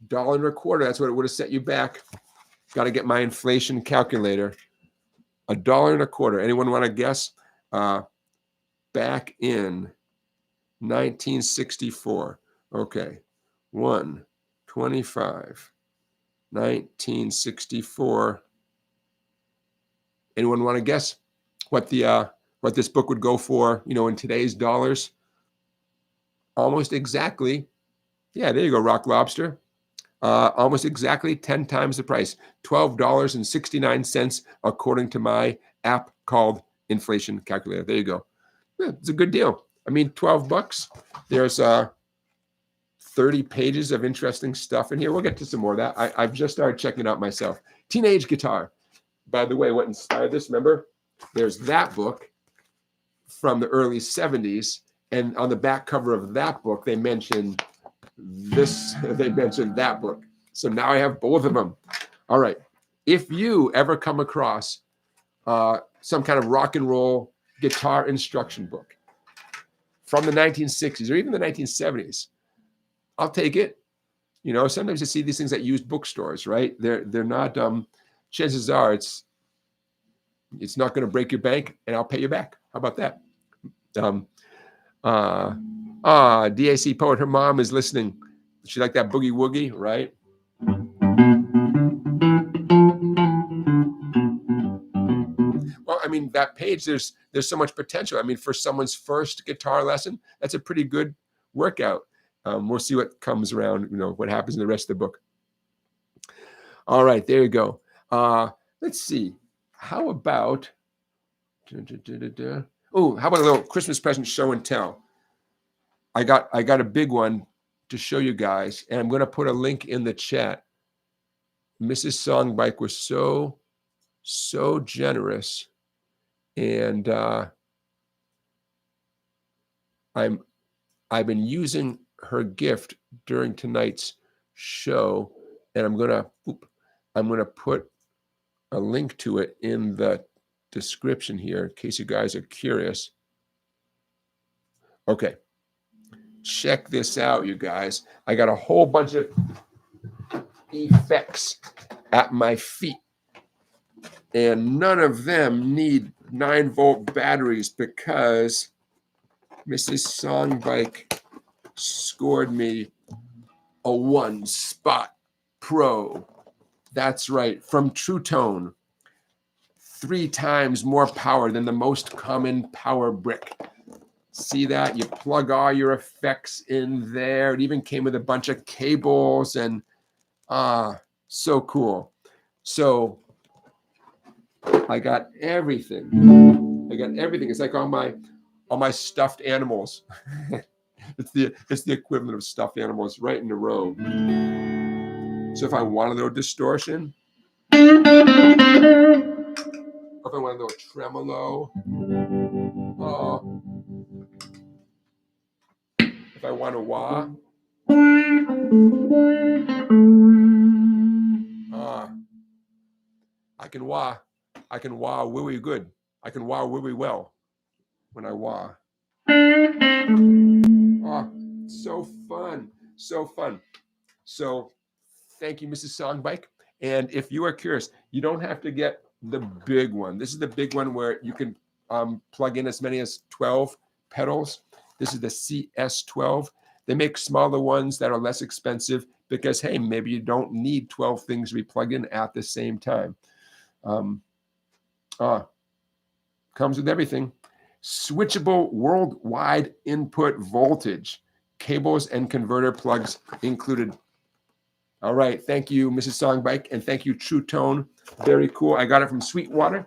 $1.25. That's what it would have set you back. Got to get my inflation calculator. $1.25. Anyone want to guess? Back in 1964. Okay, 125. 1964. Anyone want to guess what this book would go for, you know, in today's dollars? Almost exactly. Yeah, there you go, Rock Lobster. Almost exactly 10 times the price, $12.69, according to my app called Inflation Calculator. There you go. Yeah, it's a good deal. I mean, $12. There's 30 pages of interesting stuff in here. We'll get to some more of that. I've just started checking it out myself. Teenage Guitar. By the way, what inspired this? Remember, there's that book from the early 70s, and on the back cover of that book, they mentioned this. They mentioned that book. So now I have both of them. All right. If you ever come across some kind of rock and roll guitar instruction book from the 1960s or even the 1970s, I'll take it. You know, sometimes you see these things at used bookstores, right? They're not. Chances are it's not going to break your bank, and I'll pay you back. How about that? DAC Poet, her mom is listening. She like that boogie woogie, right? Well, I mean, that page, there's so much potential. I mean, for someone's first guitar lesson, that's a pretty good workout. We'll see what comes around, you know, what happens in the rest of the book. All right, there you go. Let's see. How about, how about a little Christmas present show and tell? I got a big one to show you guys, and I'm going to put a link in the chat. Mrs. Songbike was so generous, and I've been using her gift during tonight's show, and I'm gonna put a link to it in the description here in case you guys are curious. Okay, check this out, you guys. I got a whole bunch of effects at my feet, and none of them need 9-volt batteries because Mrs. Songbike scored me a 1-spot pro. That's right, from True Tone. 3 times more power than the most common power brick. See that? You plug all your effects in there. It even came with a bunch of cables, and so cool. So I got everything. It's like on all my stuffed animals. It's the equivalent of stuffed animals right in a row. So if I want a little distortion, or if I want a little tremolo, if I want a wah, I can wah. I can wah really good. I can wah really well when I wah. Oh, so fun. So fun. So thank you, Mrs. Songbike. And if you are curious, you don't have to get the big one. This is the big one where you can plug in as many as 12 pedals. This is the CS12. They make smaller ones that are less expensive because, hey, maybe you don't need 12 things to be plugged in at the same time. Comes with everything. Switchable worldwide input voltage, cables and converter plugs included. All right, thank you, Mrs. Songbike, and thank you, True Tone. Very cool. I got it from Sweetwater.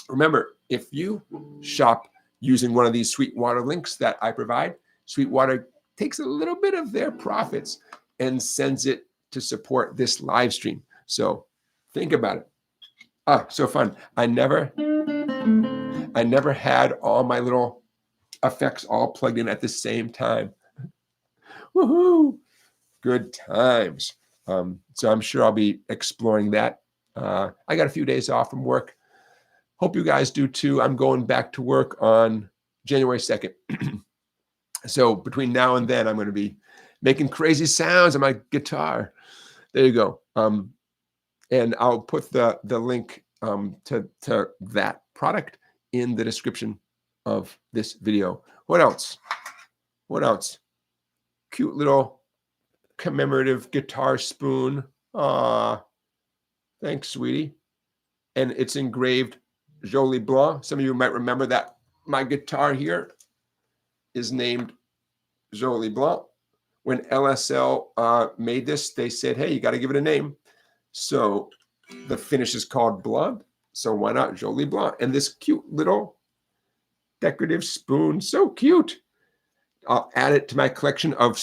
Remember, if you shop using one of these Sweetwater links that I provide, Sweetwater takes a little bit of their profits and sends it to support this live stream. So think about it. So fun. I never had all my little effects all plugged in at the same time. Woohoo! Good times. So I'm sure I'll be exploring that. I got a few days off from work. Hope you guys do too. I'm going back to work on January 2nd. So between now and then, I'm going to be making crazy sounds on my guitar. There you go. And I'll put the link to that product in the description of this video. What else? What else? Cute little commemorative guitar spoon. Thanks, sweetie. And it's engraved Jolie Blanc. Some of you might remember that my guitar here is named Jolie Blanc. When LSL made this, they said, hey, you got to give it a name. So the finish is called Blanc. So why not Jolie Blanc? And this cute little decorative spoon, so cute. I'll add it to my collection of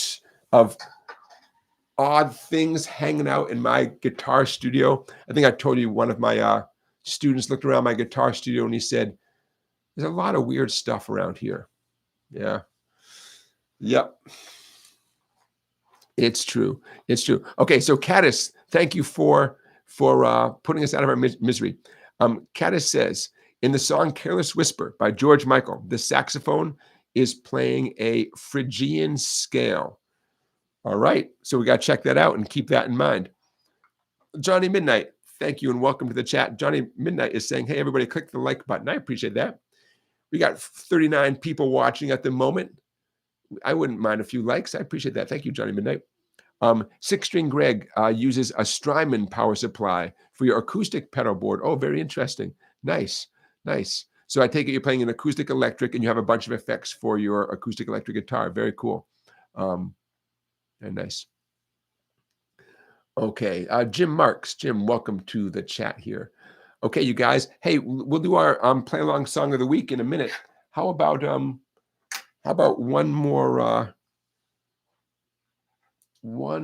odd things hanging out in my guitar studio. I think I told you one of my students looked around my guitar studio and he said, there's a lot of weird stuff around here. Yeah. Yep. It's true. It's true. Okay, so Caddis, thank you for putting us out of our misery. Caddis says, in the song Careless Whisper by George Michael, the saxophone is playing a Phrygian scale. All right, so we got to check that out and keep that in mind. Johnny Midnight, thank you and welcome to the chat. Johnny Midnight is saying, hey, everybody, click the like button. I appreciate that. We got 39 people watching at the moment. I wouldn't mind a few likes. I appreciate that. Thank you, Johnny Midnight. Six-string Greg uses a Strymon power supply for your acoustic pedal board. Oh, very interesting. Nice, nice. So I take it you're playing an acoustic electric and you have a bunch of effects for your acoustic electric guitar. Very cool. Very nice. Okay, Jim Marks. Jim, welcome to the chat here. Okay, you guys. Hey, we'll do our play along song of the week in a minute. How about one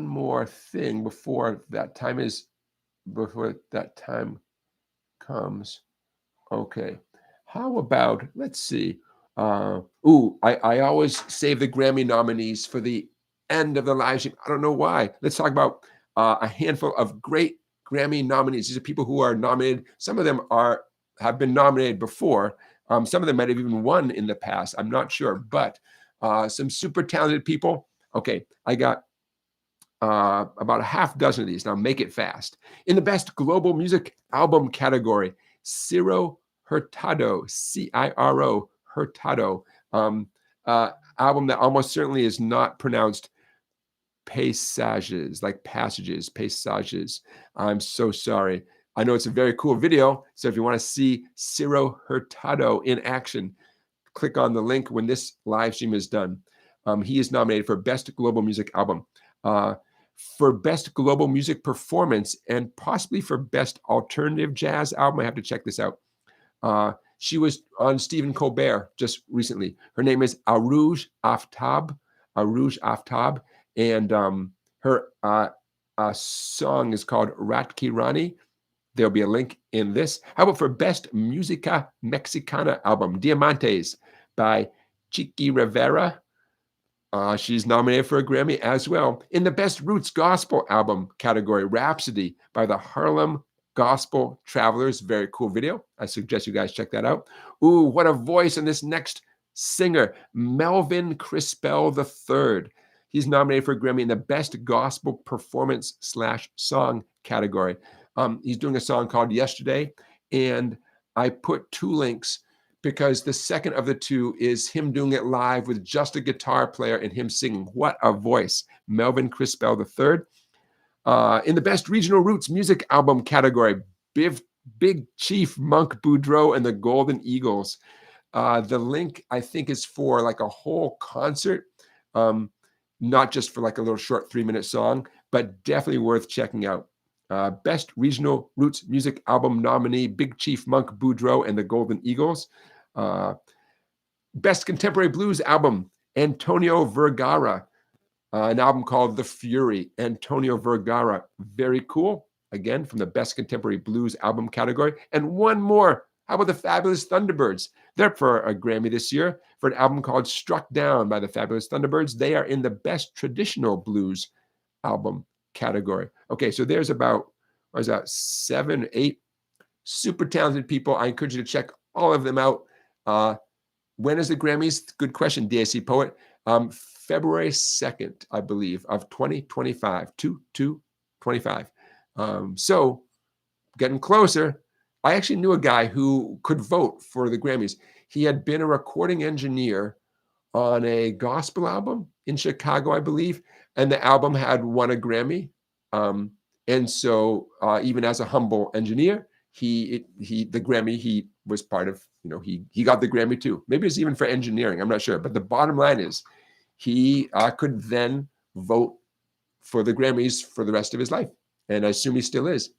more thing before that time comes? Okay. How about, let's see. I always save the Grammy nominees for the end of the live stream. I don't know why. Let's talk about a handful of great Grammy nominees. These are people who are nominated. Some of them have been nominated before. Some of them might have even won in the past. I'm not sure, but some super talented people. Okay, I got about a half dozen of these. Now make it fast. In the best global music album category, Ciro Hurtado, C-I-R-O, Hurtado, album that almost certainly is not pronounced passages, like passages, passages. I'm so sorry. I know it's a very cool video. So if you want to see Ciro Hurtado in action, click on the link when this live stream is done. He is nominated for Best Global Music Album, for Best Global Music Performance, and possibly for Best Alternative Jazz Album. I have to check this out. She was on Stephen Colbert just recently. Her name is Arouj Aftab. Arouj Aftab. And her song is called Rat Ki Rani. There'll be a link in this. How about for Best Música Mexicana Album? Diamantes by Chiqui Rivera. She's nominated for a Grammy as well. In the Best Roots Gospel Album category, Rhapsody by the Harlem Gospel Travelers. Very cool video. I suggest you guys check that out. Ooh, what a voice in this next singer, Melvin Crispell III. He's nominated for a Grammy in the Best Gospel Performance / Song category. He's doing a song called Yesterday, and I put 2 links because the second of the 2 is him doing it live with just a guitar player and him singing. What a voice. Melvin Crispell III. In the Best Regional Roots Music Album category, Big Chief Monk Boudreaux and the Golden Eagles. The link, I think, is for like a whole concert, not just for like a little short 3-minute song, but definitely worth checking out. Best Regional Roots Music Album nominee, Big Chief Monk Boudreaux and the Golden Eagles. Best Contemporary Blues Album, Antonio Vergara. An album called The Fury, Antonio Vergara. Very cool. Again, from the Best Contemporary Blues Album category. And one more. How about the Fabulous Thunderbirds? They're up for a Grammy this year for an album called Struck Down by the Fabulous Thunderbirds. They are in the Best Traditional Blues Album category. Okay, so there's about, 7, 8 super talented people. I encourage you to check all of them out. When is the Grammys? Good question, DAC Poet. February 2nd, I believe, of 2025, 2/2/25. So getting closer. I actually knew a guy who could vote for the Grammys. He had been a recording engineer on a gospel album in Chicago, I believe, and the album had won a Grammy. And so even as a humble engineer, the Grammy he was part of, he got the Grammy too. Maybe it's even for engineering. I'm not sure. But the bottom line is he could then vote for the Grammys for the rest of his life. And I assume he still is.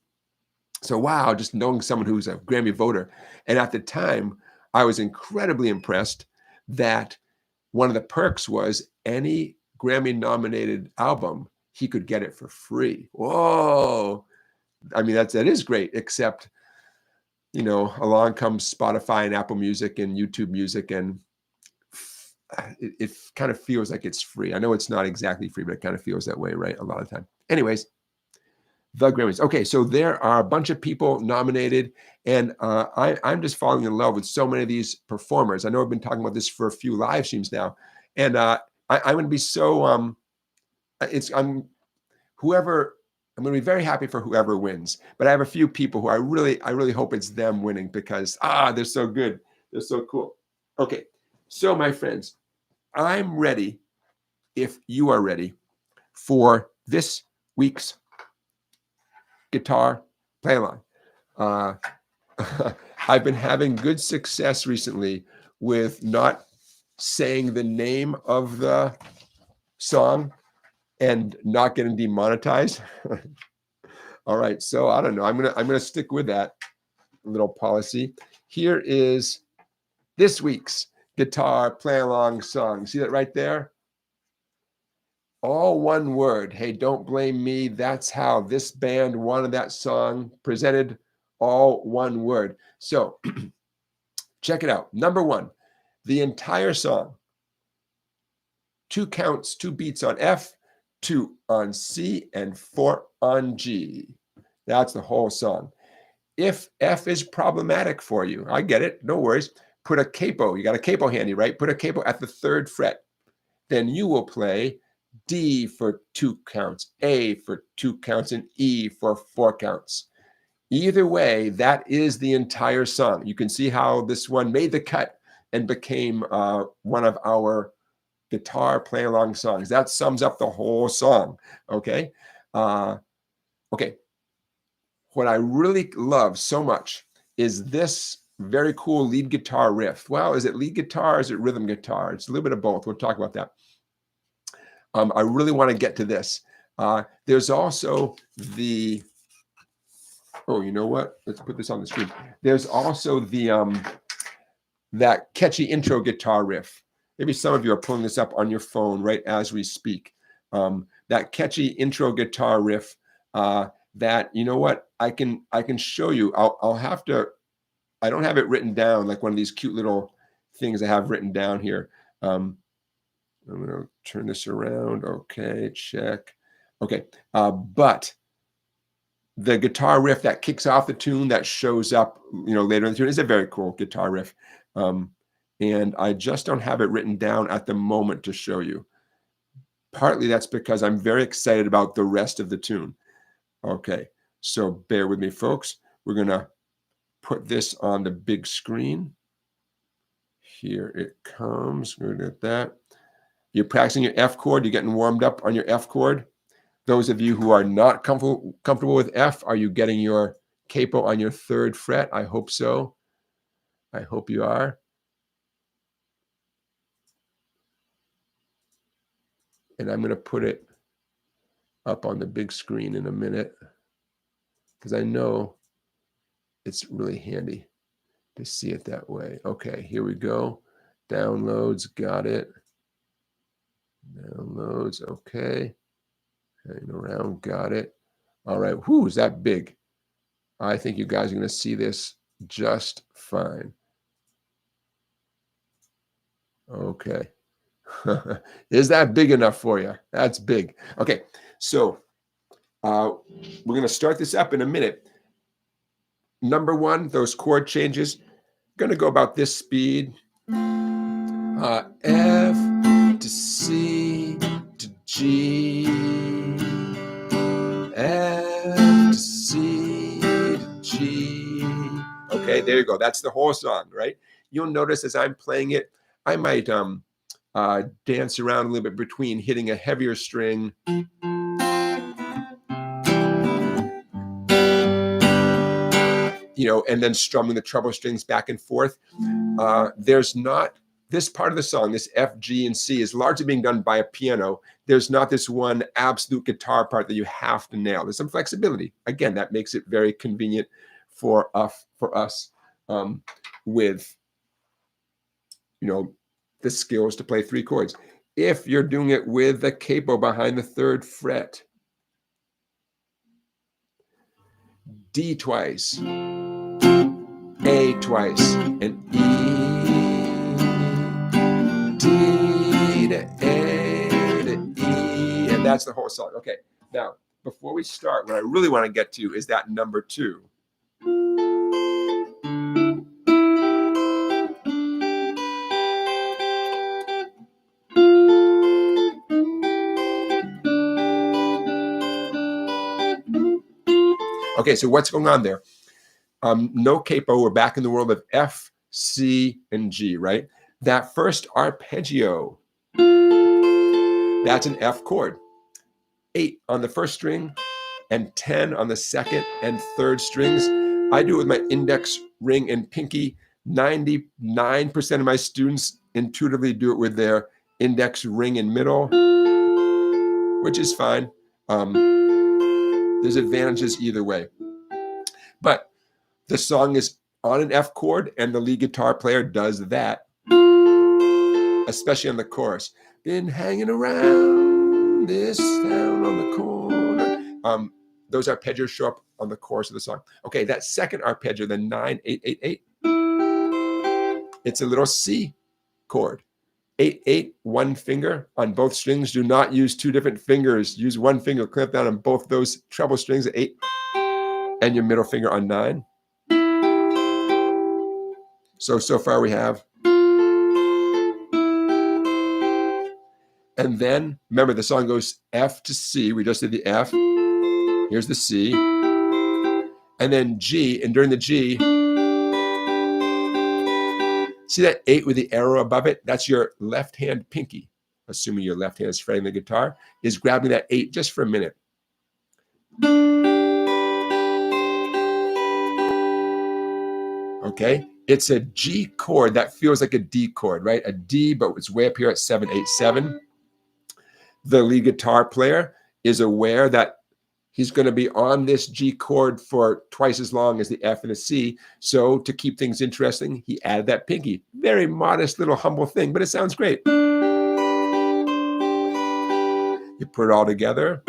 So, wow, just knowing someone who's a Grammy voter. And at the time, I was incredibly impressed that one of the perks was any Grammy-nominated album, he could get it for free. Whoa. I mean, that is great, except, along comes Spotify and Apple Music and YouTube Music, and it kind of feels like it's free. I know it's not exactly free, but it kind of feels that way, right? A lot of the time. Anyways, the Grammys. Okay, so there are a bunch of people nominated, and I'm just falling in love with so many of these performers. I know I've been talking about this for a few live streams now, and I'm going to be so I'm going to be very happy for whoever wins. But I have a few people who I really hope it's them winning because they're so good, they're so cool. Okay, so my friends, I'm ready. If you are ready for this week's guitar play along. I've been having good success recently with not saying the name of the song and not getting demonetized. All right, so I don't know. I'm gonna stick with that little policy. Here is this week's guitar play along song. See that right there? All one word. Hey, don't blame me. That's how this band wanted that song presented. All one word. So check it out. Number 1, the entire song. 2 counts, 2 beats on F, 2 on C, and 4 on G. That's the whole song. If F is problematic for you, I get it. No worries. Put a capo. You got a capo handy, right? Put a capo at the 3rd fret. Then you will play D for 2 counts, A for 2 counts, and E for 4 counts. Either way, that is the entire song. You can see how this one made the cut and became one of our guitar play along songs. That sums up the whole song. Okay. Okay. What I really love so much is this very cool lead guitar riff. Well, is it lead guitar or is it rhythm guitar? It's a little bit of both. We'll talk about that. I really want to get to this. There's also the, you know what? Let's put this on the screen. There's also the that catchy intro guitar riff. Maybe some of you are pulling this up on your phone right as we speak. That catchy intro guitar riff that, you know what, I can show you. I'll have to, I don't have it written down like one of these cute little things I have written down here. I'm going to turn this around. Okay, check. Okay, but the guitar riff that kicks off the tune that shows up, you know, later in the tune is a very cool guitar riff. And I just don't have it written down at the moment to show you. Partly that's because I'm very excited about the rest of the tune. Okay, so bear with me, folks. We're going to put this on the big screen. Here it comes. We're going to get that. You're practicing your F chord. You're getting warmed up on your F chord. Those of you who are not comfortable with F, are you getting your capo on your 3rd fret? I hope so. I hope you are. And I'm going to put it up on the big screen in a minute because I know it's really handy to see it that way. Okay, here we go. Downloads, got it. Downloads, okay. Hanging around, got it. All right, whoo, is that big? I think you guys are going to see this just fine. Okay. Is that big enough for you? That's big. Okay, so we're going to start this up in a minute. Number 1, those chord changes, going to go about this speed. F to C to G, F to C to G. Okay, there you go. That's the whole song, right? You'll notice as I'm playing it, I might dance around a little bit between hitting a heavier string you know, and then strumming the treble strings back and forth. There's not this part of the song, this F, G, and C is largely being done by a piano. There's not this one absolute guitar part that you have to nail. There's some flexibility. Again, that makes it very convenient for us with, you know, the skills to play 3 chords. If you're doing it with the capo behind the 3rd fret, D twice, A twice, and E, D to A to E, and that's the whole song. Okay, now, before we start, what I really want to get to is that number 2. Okay, so what's going on there? No capo, we're back in the world of F, C, and G, right? That first arpeggio, that's an F chord. 8 on the 1st string and 10 on the 2nd and 3rd strings. I do it with my index, ring, and pinky. 99% of my students intuitively do it with their index, ring, and middle, which is fine. There's advantages either way. But the song is on an F chord, and the lead guitar player does that, especially on the chorus. Been hanging around this town on the corner. Those arpeggios show up on the chorus of the song. Okay, that 2nd arpeggio, the 9, 8, 8, 8, it's a little C chord. 8, 8, 1 finger on both strings. Do not use 2 different fingers. Use 1 finger, clamp down on both those treble strings at 8, and your middle finger on 9. So far we have. And then, remember, the song goes F to C. We just did the F. Here's the C. And then G, and during the G, see that 8 with the arrow above it? That's your left hand pinky, assuming your left hand is fretting the guitar, is grabbing that 8 just for a minute. Okay, it's a G chord that feels like a D chord, right? A D, but it's way up here at 7, 8, 7. The lead guitar player is aware that he's going to be on this G chord for twice as long as the F and the C. So to keep things interesting, he added that pinky. Very modest little humble thing, but it sounds great. You put it all together.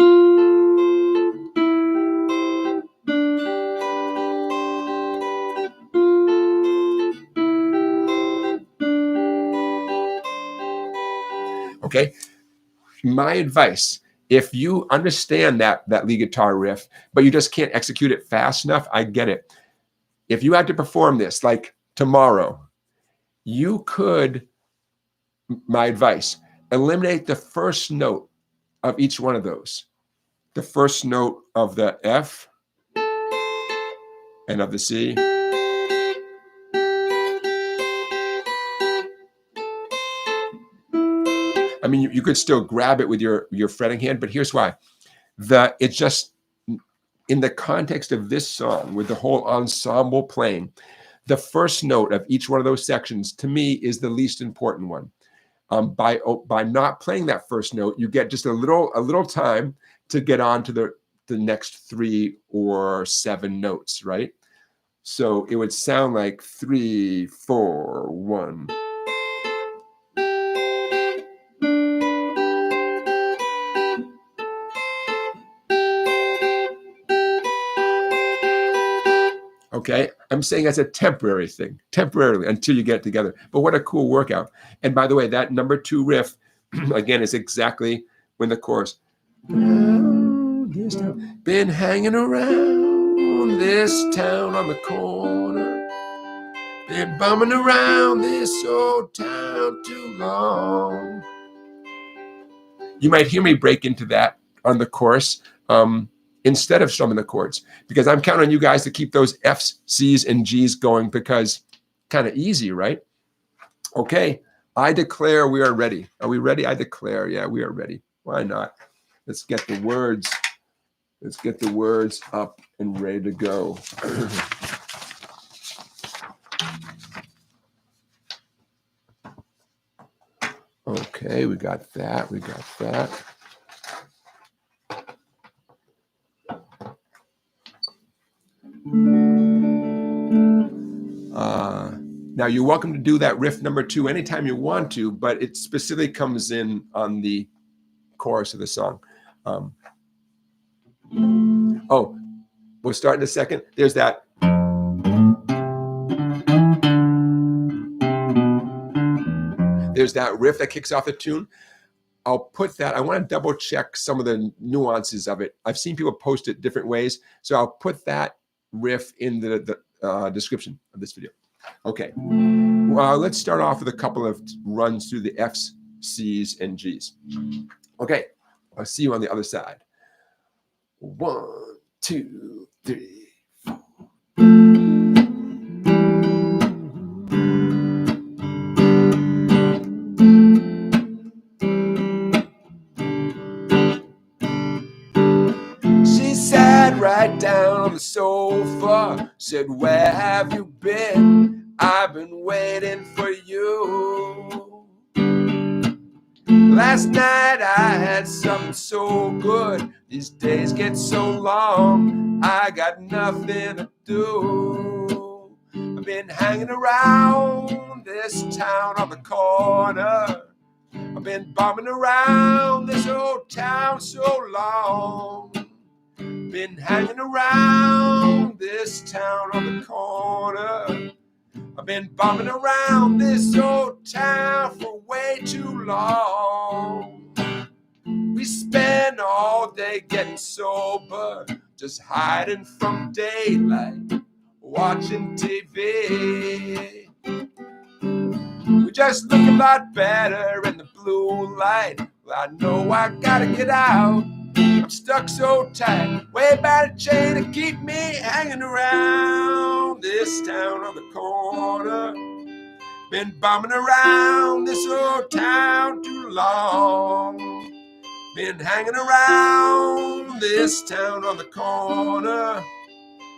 Okay, my advice, if you understand that lead guitar riff, but you just can't execute it fast enough, I get it. If you had to perform this like tomorrow, you could, my advice, eliminate the first note of each one of those. The first note of the F and of the C. I mean, you could still grab it with your fretting hand, but here's why. It's just, in the context of this song, with the whole ensemble playing, the first note of each one of those sections, to me, is the least important one. By not playing that first note, you get just a little time to get on to the next 3 or 7 notes, right? So it would sound like 3, 4, 1. Okay, I'm saying that's a temporary thing, temporarily, until you get it together. But what a cool workout. And by the way, that number 2 riff, again, is exactly when the chorus, been hanging around this town on the corner, been bumming around this old town too long. You might hear me break into that on the chorus instead of strumming the chords, because I'm counting on you guys to keep those Fs, Cs, and Gs going, because kind of easy, right? Okay, I declare we are ready. Are we ready? I declare, yeah, we are ready. Why not? Let's get the words. Let's get the words up and ready to go. Okay, we got that. We got that. Now, you're welcome to do that riff number 2 anytime you want to, but it specifically comes in on the chorus of the song. Oh, we'll start in a second. There's that. There's that riff that kicks off the tune. I'll put that. I want to double check some of the nuances of it. I've seen people post it different ways, so I'll put that riff in the description of this video. Okay, well, let's start off with a couple of runs through the Fs, Cs, and Gs. Okay, I'll see you on the other side. 1, 2, 3, 4. She sat right down on the sofa, said, "Where have you been? I've been waiting for you. Last night I had something so good. These days get so long, I got nothing to do. I've been hanging around this town on the corner. I've been bumming around this old town so long. Been hanging around this town on the corner. I've been bumming around this old town for way too long. We spend all day getting sober, just hiding from daylight, watching TV. We just look a lot better in the blue light. Well, I know I gotta get out. I'm stuck so tight, way by the chain to keep me hanging around this town on the corner. Been bumming around this old town too long. Been hanging around this town on the corner.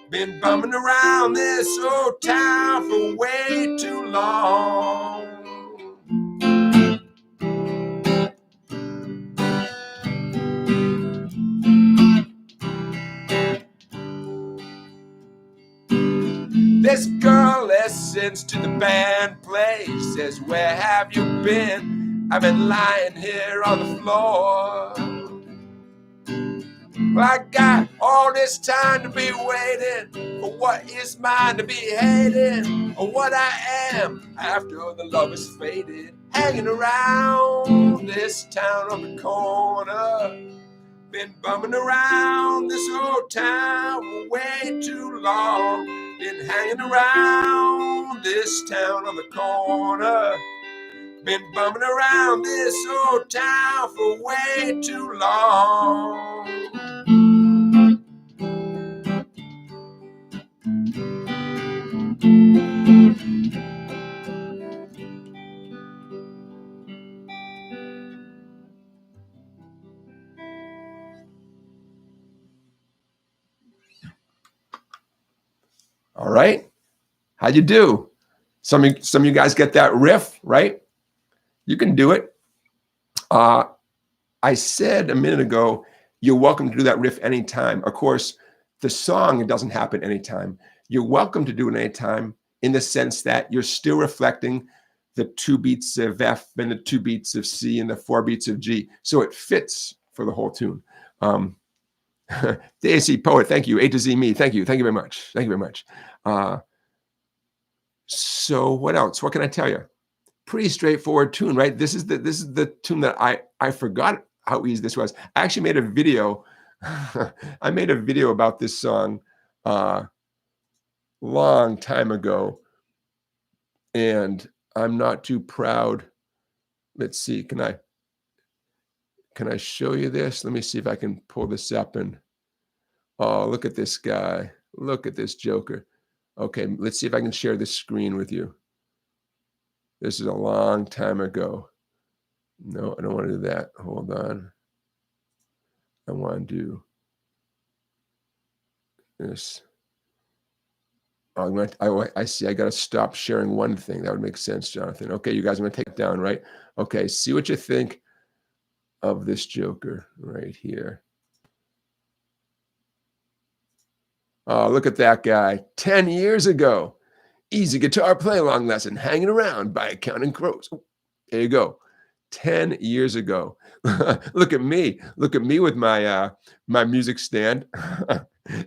Been bumming around this old town for way too long. This girl listens to the band play, says, where have you been? I've been lying here on the floor. Well, I got all this time to be waiting for what is mine to be hating, or what I am after the love is faded. Hanging around this town on the corner, been bumming around this old town for way too long. Been hanging around this town on the corner, been bumming around this old town for way too long. All right, how'd you do? Some of you guys get that riff, right? You can do it. I said a minute ago, you're welcome to do that riff anytime. Of course, the song, it doesn't happen anytime. You're welcome to do it anytime in the sense that you're still reflecting the 2 beats of F and the 2 beats of C and the 4 beats of G. So it fits for the whole tune. Daisy Poet, thank you. A to Z me, thank you. Thank you very much. Thank you very much. So what else? What can I tell you? Pretty straightforward tune, right? This is the tune that I forgot how easy this was. I actually made a video. I made a video about this song long time ago, and I'm not too proud. Let's see, can I show you this? Let me see if I can pull this up. And oh, look at this guy. Look at this joker. Okay, let's see if I can share this screen with you. This is a long time ago. No, I don't want to do that. Hold on. I want to do this. I see. I got to stop sharing one thing. That would make sense, Jonathan. Okay, you guys, I'm going to take it down, right? Okay, see what you think of this joker right here. Oh, look at that guy. 10 years ago. Easy guitar play-along lesson, hanging around by Counting Crows. There you go. 10 years ago. Look at me. Look at me with my my music stand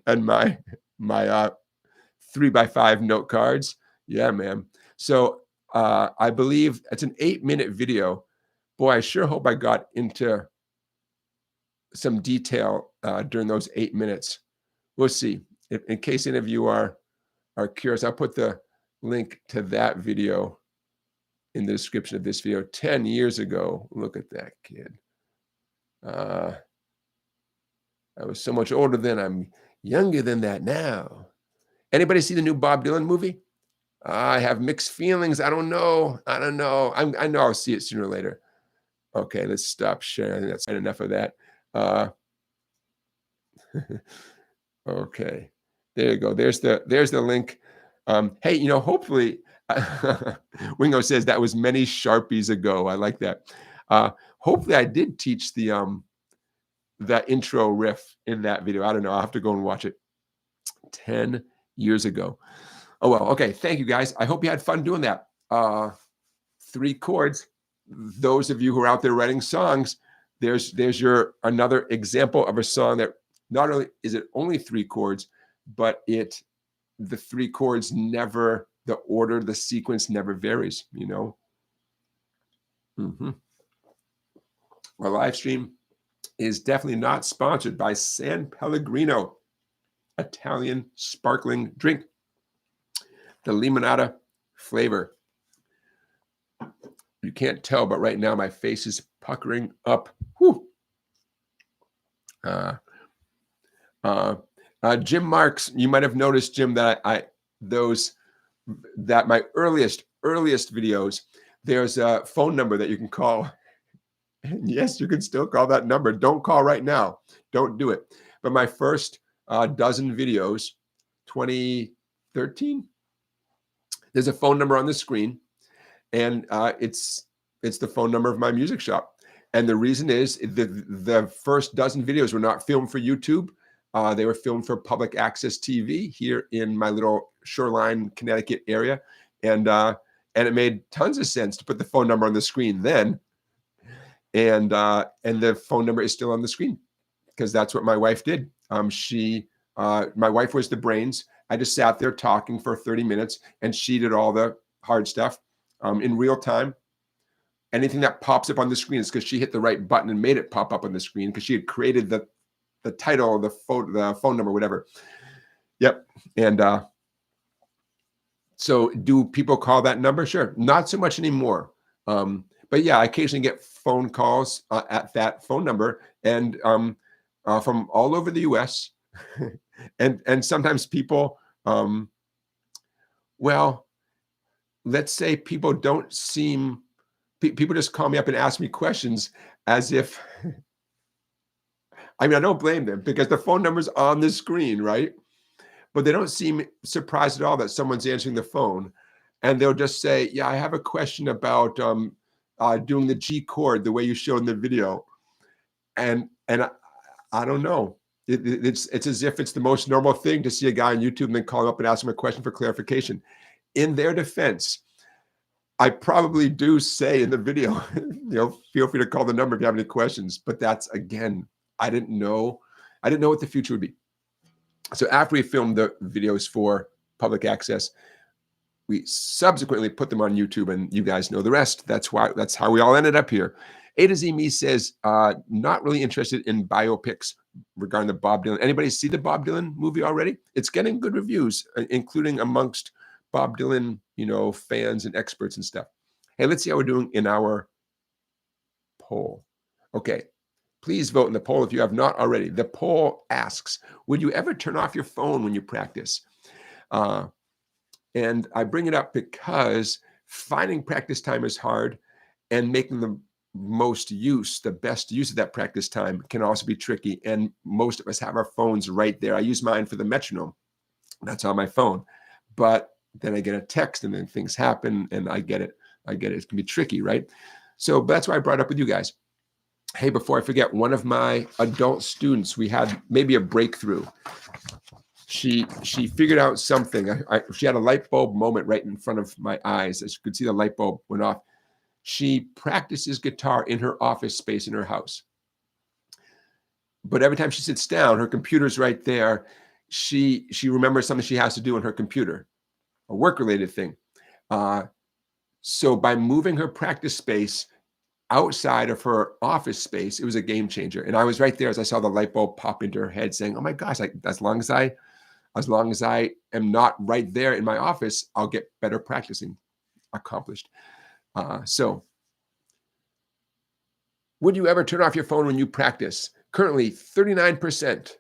and my 3x5 note cards. Yeah, man. So I believe it's an 8-minute video. Boy, I sure hope I got into some detail during those 8 minutes. We'll see. In case any of you are curious, I'll put the link to that video in the description of this video. 10 years ago. Look at that kid. I was so much older then. I'm younger than that now. Anybody see the new Bob Dylan movie? I have mixed feelings. I don't know. I know I'll see it sooner or later. Okay, let's stop sharing. That's enough of that. Okay, there you go. There's the link. Hey, you know, hopefully, Wingo says that was many Sharpies ago. I like that. Hopefully, I did teach the that intro riff in that video. I don't know. I'll have to go and watch it. 10 years ago. Oh well. Okay. Thank you guys. I hope you had fun doing that. 3 chords. Those of you who are out there writing songs, there's your another example of a song that not only is it only 3 chords, but the 3 chords never, the order, the sequence never varies, you know. Our live stream is definitely not sponsored by San Pellegrino Italian sparkling drink, the limonata flavor. You can't tell, but right now my face is puckering up. Whew. Jim Marks, you might have noticed, Jim, that my earliest videos, there's a phone number that you can call. And yes, you can still call that number. Don't call right now. Don't do it. But my first dozen videos, 2013, there's a phone number on the screen, and it's the phone number of my music shop. And the reason is the first dozen videos were not filmed for YouTube. They were filmed for public access TV here in my little Shoreline, Connecticut area. And it made tons of sense to put the phone number on the screen then. And the phone number is still on the screen because that's what my wife did. My wife was the brains. I just sat there talking for 30 minutes and she did all the hard stuff in real time. Anything that pops up on the screen is because she hit the right button and made it pop up on the screen because she had created the title, the phone number, whatever. Yep. And so do people call that number? Sure. Not so much anymore. But yeah, I occasionally get phone calls at that phone number and from all over the US. and sometimes people, well, let's say people don't seem, people just call me up and ask me questions as if, I mean, I don't blame them because the phone number's on the screen, right? But they don't seem surprised at all that someone's answering the phone. And they'll just say, yeah, I have a question about doing the G chord the way you showed in the video. And I don't know. It's as if it's the most normal thing to see a guy on YouTube and then call him up and ask him a question for clarification. In their defense, I probably do say in the video, feel free to call the number if you have any questions. But that's, again, I didn't know what the future would be. So after we filmed the videos for public access, we subsequently put them on YouTube, and you guys know the rest. That's how we all ended up here. A to Z Me says, not really interested in biopics regarding the Bob Dylan. Anybody see the Bob Dylan movie already? It's getting good reviews, including amongst Bob Dylan, fans and experts and stuff. Hey, let's see how we're doing in our poll. Okay. Please vote in the poll if you have not already. The poll asks, would you ever turn off your phone when you practice? And I bring it up because finding practice time is hard, and making the best use of that practice time can also be tricky. And most of us have our phones right there. I use mine for the metronome. That's on my phone. But then I get a text and then things happen and I get it. It can be tricky, right? So that's why I brought it up with you guys. Hey, before I forget, one of my adult students, we had maybe a breakthrough. She figured out something. She had a light bulb moment right in front of my eyes. As you could see, the light bulb went off. She practices guitar in her office space in her house. But every time she sits down, her computer's right there. She remembers something she has to do on her computer, a work-related thing. So by moving her practice space outside of her office space, it was a game changer. And I was right there as I saw the light bulb pop into her head saying, oh my gosh, as long as I am not right there in my office, I'll get better practicing accomplished. So would you ever turn off your phone when you practice? Currently 39%.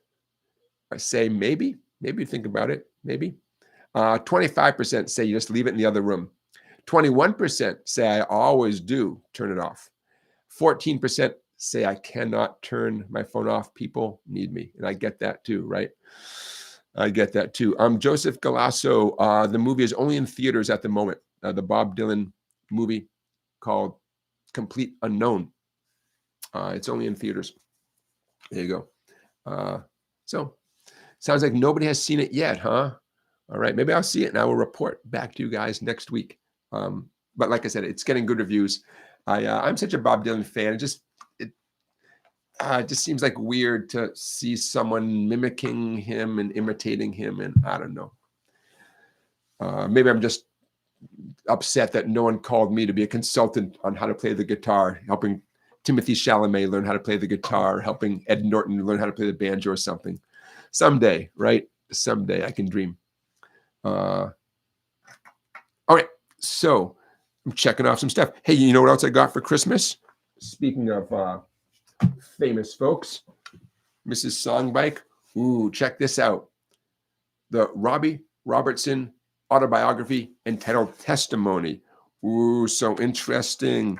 I say maybe think about it, maybe. 25% say you just leave it in the other room. 21% say I always do turn it off. 14% say I cannot turn my phone off. People need me. And I get that too, right? I get that too. Joseph Galasso, the movie is only in theaters at the moment. The Bob Dylan movie called Complete Unknown. It's only in theaters. There you go. So sounds like nobody has seen it yet, huh? All right, maybe I'll see it and I will report back to you guys next week. But like I said, it's getting good reviews. I'm such a Bob Dylan fan. It just seems like weird to see someone mimicking him and imitating him, and I don't know. Maybe I'm just upset that no one called me to be a consultant on how to play the guitar, helping Timothy Chalamet learn how to play the guitar, helping Ed Norton learn how to play the banjo or something. Someday, right? Someday I can dream. All right, so I'm checking off some stuff. Hey, you know what else I got for Christmas? Speaking of famous folks, Mrs. Songbike. Ooh, check this out. The Robbie Robertson autobiography entitled Testimony. Ooh, so interesting.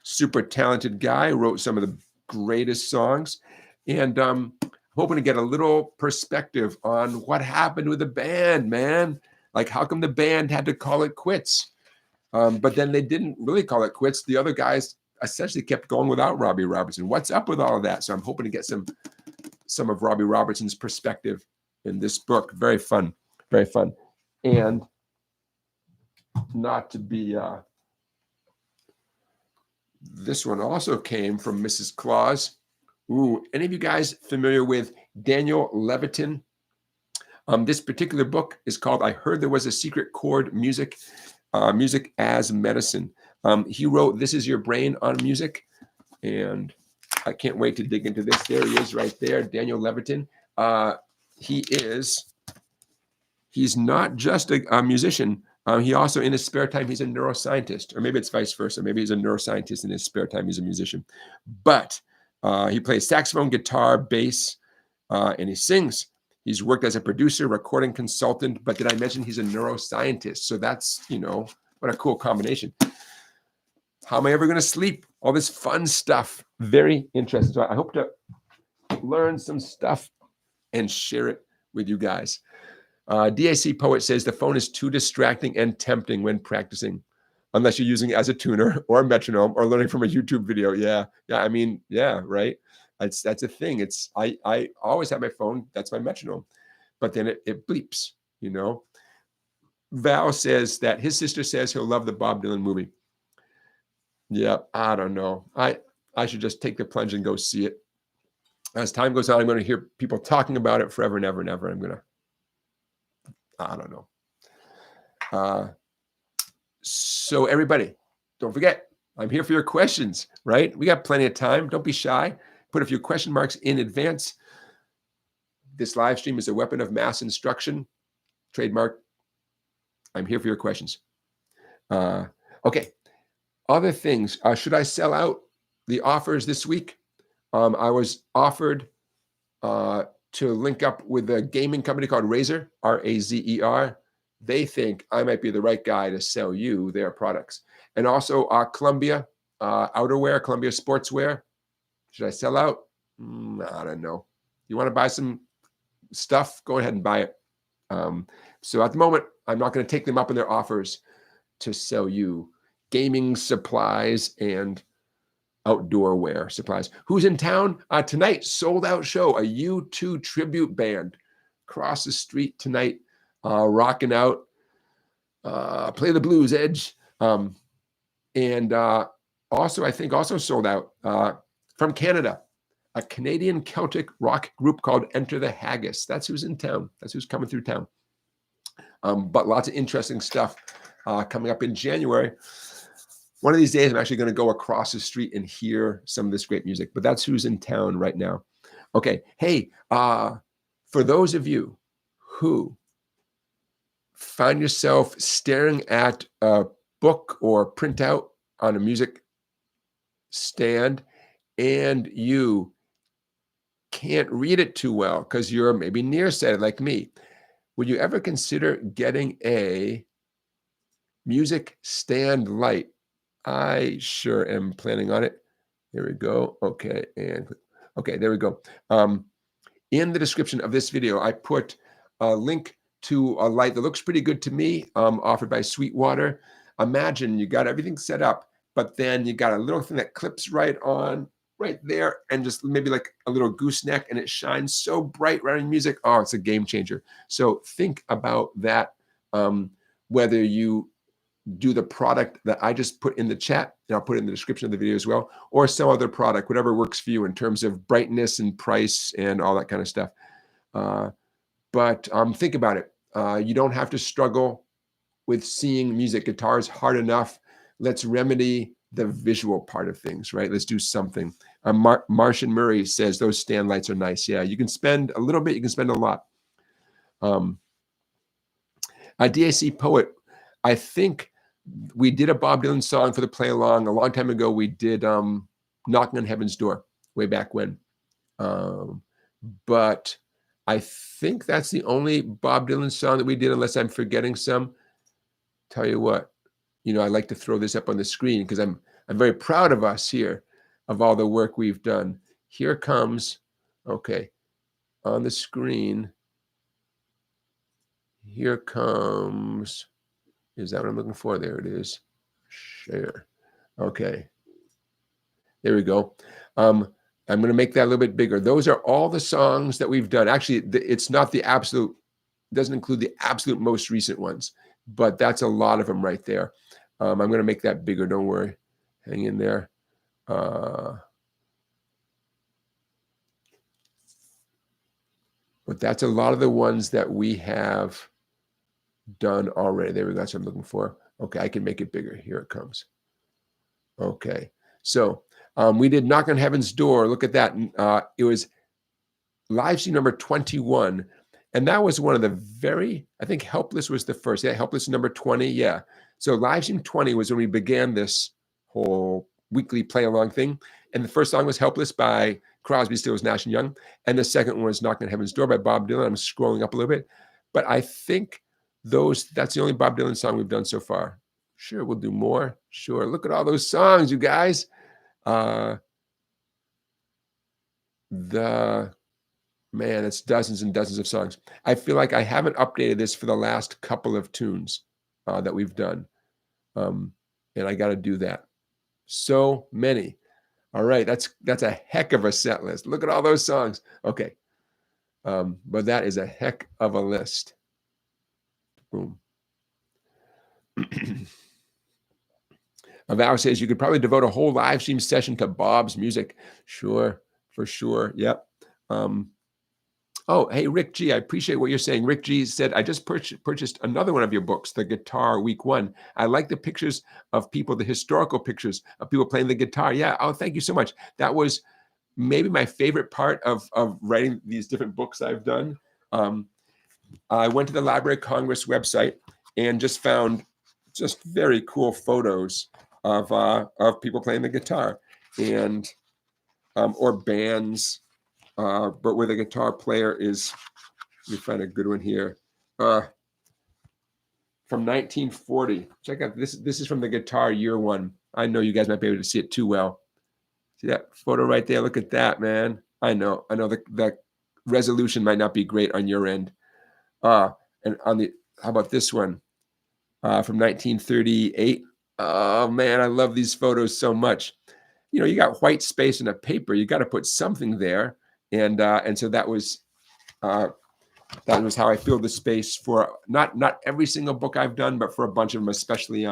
Super talented guy, wrote some of the greatest songs. And hoping to get a little perspective on what happened with the band, man. Like, how come the band had to call it quits? But then they didn't really call it quits. The other guys essentially kept going without Robbie Robertson. What's up with all of that? So I'm hoping to get some of Robbie Robertson's perspective in this book. Very fun. Very fun. And not to be, this one also came from Mrs. Claus. Ooh, any of you guys familiar with Daniel Levitin? This particular book is called I Heard There Was a Secret Chord, Music as Medicine. He wrote This Is Your Brain on Music, and I can't wait to dig into this. There he is right there, Daniel Levitin. He's not just a musician. He also, in his spare time, he's a neuroscientist, or maybe it's vice versa. Maybe he's a neuroscientist in his spare time. He's a musician. But he plays saxophone, guitar, bass, and he sings. He's worked as a producer, recording consultant, but did I mention he's a neuroscientist? So that's, what a cool combination. How am I ever going to sleep? All this fun stuff. Very interesting. So I hope to learn some stuff and share it with you guys. DAC Poet says the phone is too distracting and tempting when practicing, unless you're using it as a tuner or a metronome or learning from a YouTube video. Yeah. Right. That's a thing. I always have my phone. That's my metronome, but then it bleeps. Val says that his sister says he'll love the Bob Dylan movie. Yeah, I don't know. I should just take the plunge and go see it. As time goes on, I'm going to hear people talking about it forever and ever and ever. I don't know. So everybody, don't forget, I'm here for your questions, right? We got plenty of time. Don't be shy. Put a few question marks in advance. This live stream is a weapon of mass instruction. Trademark. I'm here for your questions. Okay. Other things. Should I sell out the offers this week? I was offered to link up with a gaming company called Razer, R-A-Z-E-R. They think I might be the right guy to sell you their products. And also Columbia outerwear, Columbia sportswear. Should I sell out? I don't know. You want to buy some stuff? Go ahead and buy it. So at the moment, I'm not going to take them up on their offers to sell you gaming supplies and outdoor wear supplies. Who's in town? Tonight, sold out show, a U2 tribute band across the street tonight, rocking out, play the blues edge. And also, I think also sold out from Canada, a Canadian Celtic rock group called Enter the Haggis. That's who's in town. That's who's coming through town. But lots of interesting stuff coming up in January. One of these days, I'm actually going to go across the street and hear some of this great music, but that's who's in town right now. Okay. Hey, for those of you who find yourself staring at a book or printout on a music stand and you can't read it too well because you're maybe nearsighted like me, would you ever consider getting a music stand light? I sure am planning on it. There we go. Okay. And okay, there we go. In the description of this video, I put a link to a light that looks pretty good to me, offered by Sweetwater. Imagine you got everything set up, but then you got a little thing that clips right there, and just maybe like a little gooseneck, and it shines so bright right in music. Oh, it's a game changer. So think about that, whether you do the product that I just put in the chat, and I'll put it in the description of the video as well, or some other product, whatever works for you in terms of brightness and price and all that kind of stuff. But think about it. You don't have to struggle with seeing music. Guitar is hard enough. Let's remedy the visual part of things, right? Let's do something. Martian Murray says those stand lights are nice. Yeah, you can spend a little bit, you can spend a lot. DAC Poet, I think we did a Bob Dylan song for the play along a long time ago. We did Knocking on Heaven's Door way back when. But I think that's the only Bob Dylan song that we did, unless I'm forgetting some. Tell you what, I like to throw this up on the screen because I'm very proud of us here, of all the work we've done. Here comes, okay, on the screen. Here comes, is that what I'm looking for? There it is. Share. Okay. There we go. I'm going to make that a little bit bigger. Those are all the songs that we've done. Actually, it's not the absolute doesn't include the absolute most recent ones, but that's a lot of them right there. I'm going to make that bigger. Don't worry. Hang in there. But that's a lot of the ones that we have done already. There we go. That's what I'm looking for. Okay, I can make it bigger. Here it comes. Okay, so we did Knock on Heaven's Door. Look at that. It was live stream number 21. And that was one of the I think Helpless was the first. Yeah, Helpless number 20. Yeah. So live stream 20 was when we began this whole weekly play along thing. And the first song was Helpless by Crosby, Stills, Nash and Young. And the second one was Knock on Heaven's Door by Bob Dylan. I'm scrolling up a little bit. But I think that's the only Bob Dylan song we've done so far. Sure, we'll do more. Sure. Look at all those songs, you guys. Man, it's dozens and dozens of songs. I feel like I haven't updated this for the last couple of tunes that we've done. And I got to do that. So many. All right, that's a heck of a set list. Look at all those songs. Okay. But that is a heck of a list. Boom. Val says you could probably devote a whole live stream session to Bob's music. Sure, for sure. Yep. Oh, hey, Rick G, I appreciate what you're saying. Rick G said, I just purchased another one of your books, The Guitar Week 1. I like the pictures of people, the historical pictures of people playing the guitar. Yeah, oh, thank you so much. That was maybe my favorite part of writing these different books I've done. I went to the Library of Congress website and just found just very cool photos of people playing the guitar and or bands. But where the guitar player is, let me find a good one here. From 1940. Check out this. This is from the guitar year 1. I know you guys might be able to see it too well. See that photo right there? Look at that, man. I know the resolution might not be great on your end. And how about this one? From 1938. Oh man, I love these photos so much. You know, you got white space in a paper. You got to put something there. And so that was how I filled the space for not every single book I've done, but for a bunch of them, especially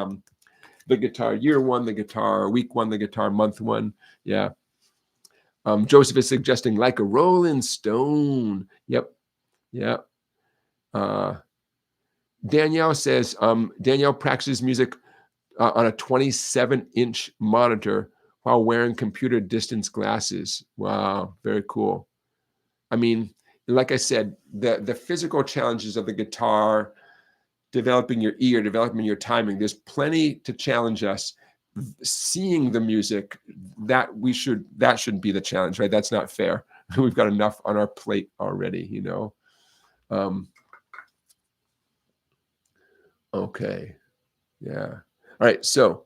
the guitar year 1, the guitar week 1, the guitar month 1. Yeah. Joseph is suggesting Like a Rolling Stone. Yep. Yeah. Danielle says Danielle practices music on a 27-inch monitor while wearing computer distance glasses. Wow, very cool. I mean, like I said, the physical challenges of the guitar, developing your ear, developing your timing, there's plenty to challenge us. Seeing the music, that shouldn't be the challenge, right? That's not fair. We've got enough on our plate already, you know. Okay. Yeah. All right, so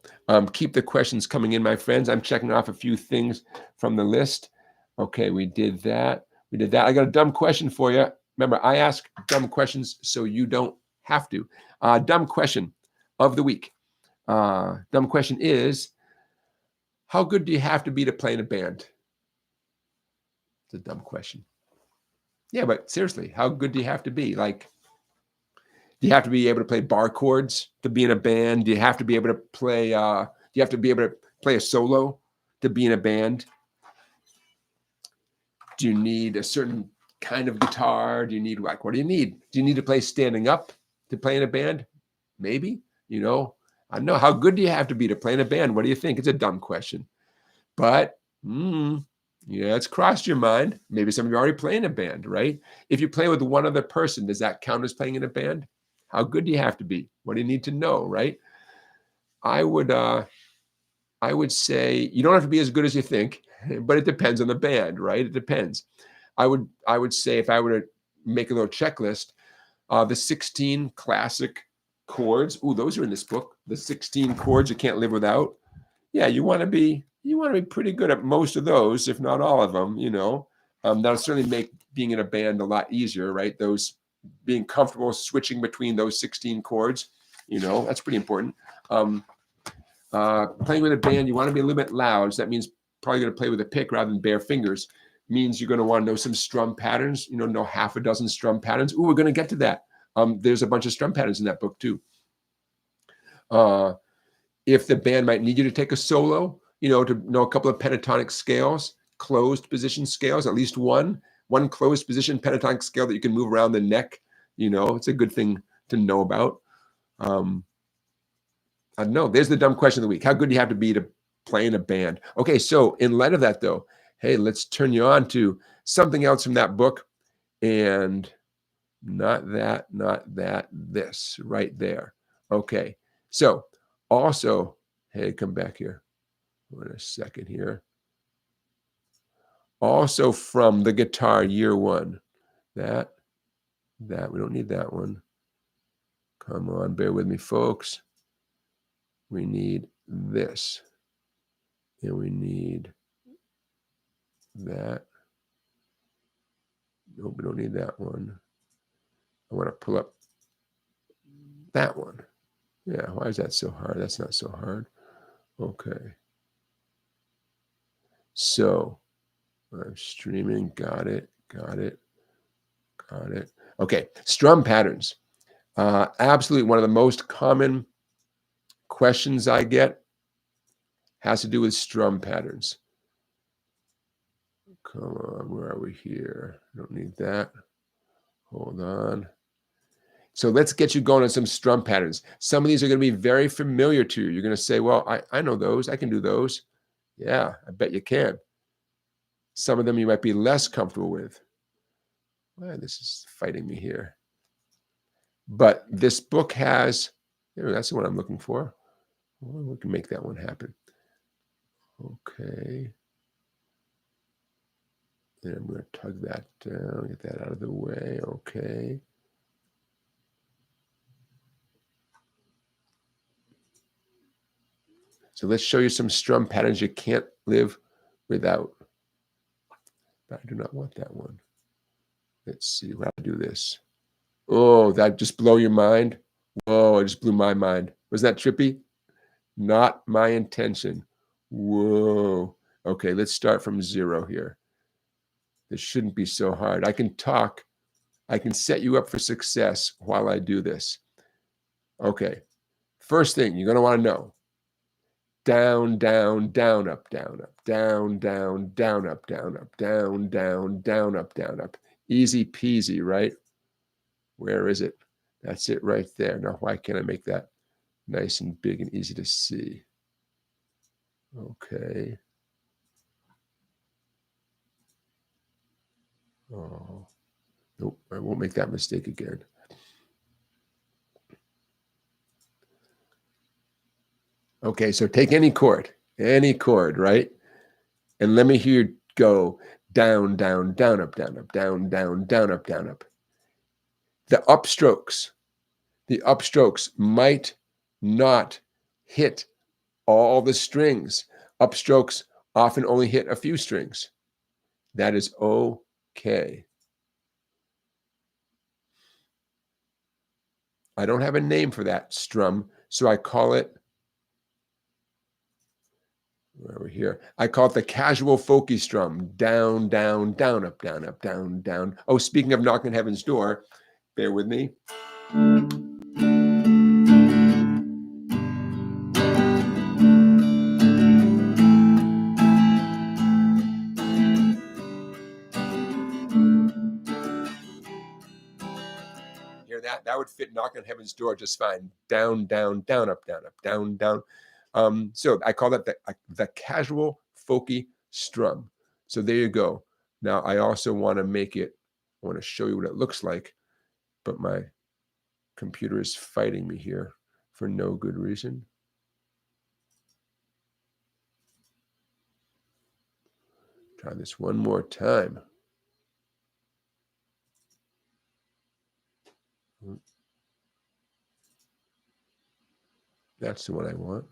keep the questions coming in, my friends. I'm checking off a few things from the list. Okay, we did that. We did that. I got a dumb question for you. Remember, I ask dumb questions so you don't have to. Dumb question of the week. Dumb question is, how good do you have to be to play in a band? It's a dumb question. Yeah, but seriously, how good do you have to be? Like, do you have to be able to play bar chords to be in a band? Do you have to be able to play? Do you have to be able to play a solo to be in a band? Do you need a certain kind of guitar? Do you need what do you need? Do you need to play standing up to play in a band? Maybe. You know, I don't know. How good do you have to be to play in a band? What do you think? It's a dumb question, but yeah, it's crossed your mind. Maybe some of you already play in a band, right? If you play with one other person, does that count as playing in a band? How good do you have to be? What do you need to know, right? I would say you don't have to be as good as you think, but it depends on the band, right? It depends. I would say if I were to make a little checklist, the 16 classic chords. Ooh, those are in this book. The 16 chords you can't live without. Yeah, you want to be pretty good at most of those, if not all of them. You know, that'll certainly make being in a band a lot easier, right? Those being comfortable switching between those 16 chords, you know, that's pretty important. Playing with a band, you want to be a little bit loud. So that means probably going to play with a pick rather than bare fingers. Means you're going to want to know some strum patterns, you know half a dozen strum patterns. Ooh, we're going to get to that. There's a bunch of strum patterns in that book too. If the band might need you to take a solo, you know, to know a couple of pentatonic scales, closed position scales, at least one closed position pentatonic scale that you can move around the neck. You know, it's a good thing to know about. I don't know. There's the dumb question of the week. How good do you have to be to play in a band? Okay, so in light of that, though, hey, let's turn you on to something else from that book. And not that, this right there. Okay, so also, hey, come back here. Wait a second here. Also from the guitar, year one. That, we don't need that one. Come on, bear with me, folks. We need this. And we need that. Nope, we don't need that one. I want to pull up that one. Yeah, why is that so hard? That's not so hard. Okay. So I'm streaming. Got it. Okay, strum patterns. Absolutely one of the most common questions I get has to do with strum patterns. Come on, where are we here? Don't need that. Hold on. So let's get you going on some strum patterns. Some of these are going to be very familiar to you. You're going to say, well, I know those. I can do those. Yeah, I bet you can. Some of them you might be less comfortable with. Well, this is fighting me here. But this book has, that's the one I'm looking for. Well, we can make that one happen. Okay. Then I'm going to tug that down, get that out of the way. Okay. So let's show you some strum patterns you can't live without. But I do not want that one. Let's see how to do this. Oh, that just blow your mind? Whoa, it just blew my mind. Was that trippy? Not my intention. Whoa. Okay, let's start from 0 here. This shouldn't be so hard. I can talk. I can set you up for success while I do this. Okay. First thing you're going to want to know. Down, down, down, up, down, up. Down, down, down, up, down, up. Down, down, down, up, down, up. Easy peasy, right? Where is it? That's it right there. Now, why can't I make that nice and big and easy to see? Okay. Oh, nope, I won't make that mistake again. Okay, so take any chord, right? And let me hear you go down, down, down, up, down, up, down, down, down, up, down, up. The upstrokes might not hit all the strings. Upstrokes often only hit a few strings. That is okay. I don't have a name for that strum, so I call it, where are we here? I call it the casual folky strum. Down, down, down, up, down, up, down, down. Oh, speaking of knocking heaven's door, bear with me. Hear that? That would fit knocking on heaven's door just fine. Down, down, down, up, down, up, down, down. So I call that the casual folky strum. So there you go. Now I also want to make it, I want to show you what it looks like, but my computer is fighting me here for no good reason. Try this one more time. That's the one I want.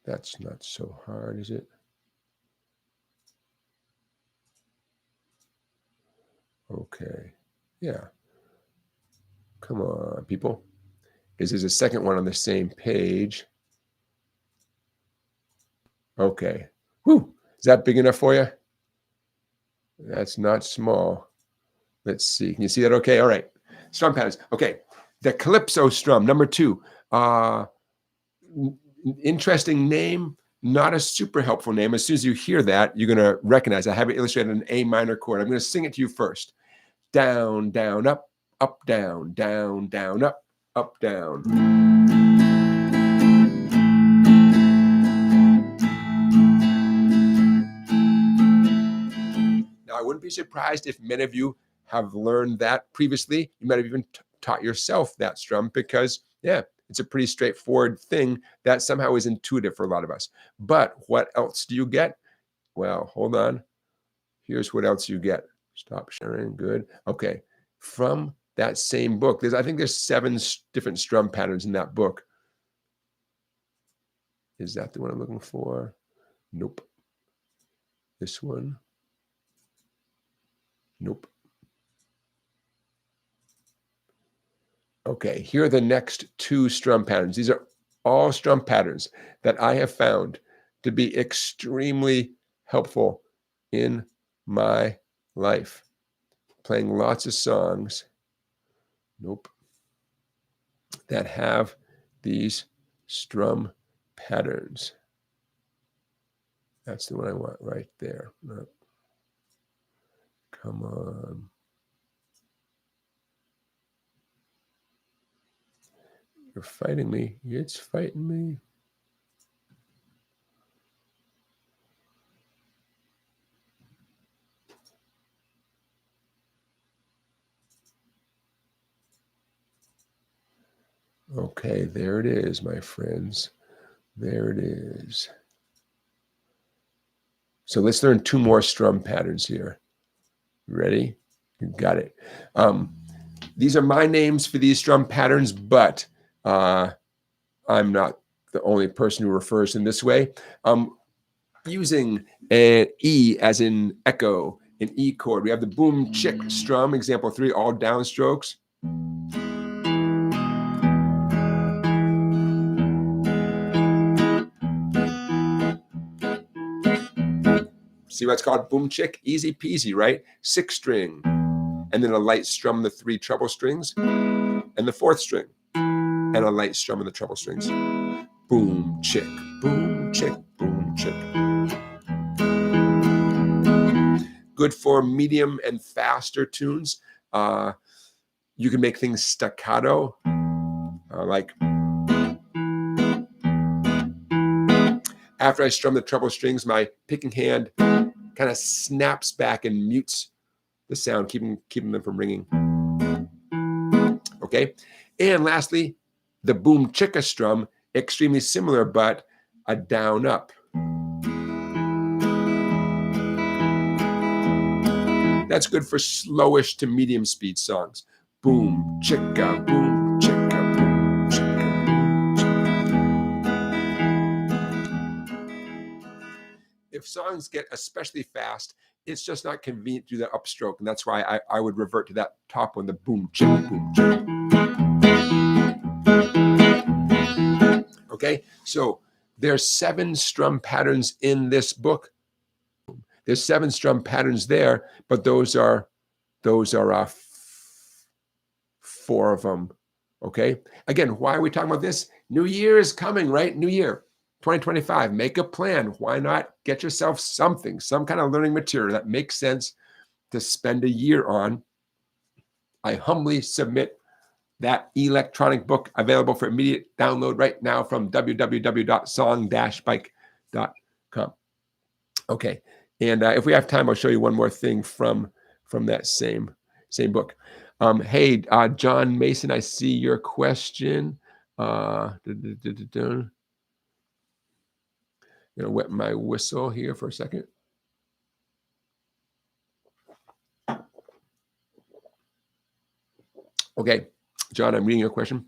That's not so hard, is it? Okay. Yeah. Come on, people. Is there's a second one on the same page. Okay. Whew. Is that big enough for you? That's not small. Let's see. Can you see that okay? All right. Strum patterns. Okay. The Calypso strum, number 2. Interesting name, not a super helpful name. As soon as you hear that, you're going to recognize. I have it illustrated in an A minor chord. I'm going to sing it to you first. Down, down, up, down, down, down, up, down. Now, I wouldn't be surprised if many of you have learned that previously. You might have even taught yourself that strum because, yeah, it's a pretty straightforward thing that somehow is intuitive for a lot of us. But what else do you get? Well, hold on. Here's what else you get. Stop sharing. Good. Okay. From that same book, I think there's 7 different strum patterns in that book. Is that the one I'm looking for? Nope. This one? Nope. Okay, here are the next 2 strum patterns. These are all strum patterns that I have found to be extremely helpful in my life. Playing lots of songs, nope, that have these strum patterns. That's the one I want right there. No. Come on. You're fighting me. It's fighting me. Okay, there it is, my friends. There it is. So let's learn 2 more strum patterns here. Ready? You got it. These are my names for these strum patterns, but I'm not the only person who refers in this way. Using an E as in echo, an E chord. We have the boom chick strum, example 3, all downstrokes. See what's called boom chick? Easy peasy, right? 6 string. And then a light strum, the 3 treble strings, and the 4th string, and a light strum in the treble strings. Boom chick, boom chick, boom chick. Good for medium and faster tunes. You can make things staccato, like after I strum the treble strings, my picking hand kind of snaps back and mutes the sound, keeping them from ringing. Okay, and lastly, the boom chicka strum, extremely similar, but a down up. That's good for slowish to medium speed songs. Boom chicka, boom chicka, boom chicka, boom chicka. If songs get especially fast, it's just not convenient to do that upstroke, and that's why I would revert to that top one, the boom chick, boom chick. Okay, so there's 7 strum patterns in this book. There's 7 strum patterns there, but those are 4 of them. Okay, again, why are we talking about this? New Year is coming, right? New Year. 2025, make a plan. Why not get yourself something, some kind of learning material that makes sense to spend a year on? I humbly submit that electronic book available for immediate download right now from www.song-bike.com. Okay, and if we have time, I'll show you one more thing from that same book. Hey, John Mason, I see your question. Gonna wet my whistle here for a second. Okay, John, I'm reading your question.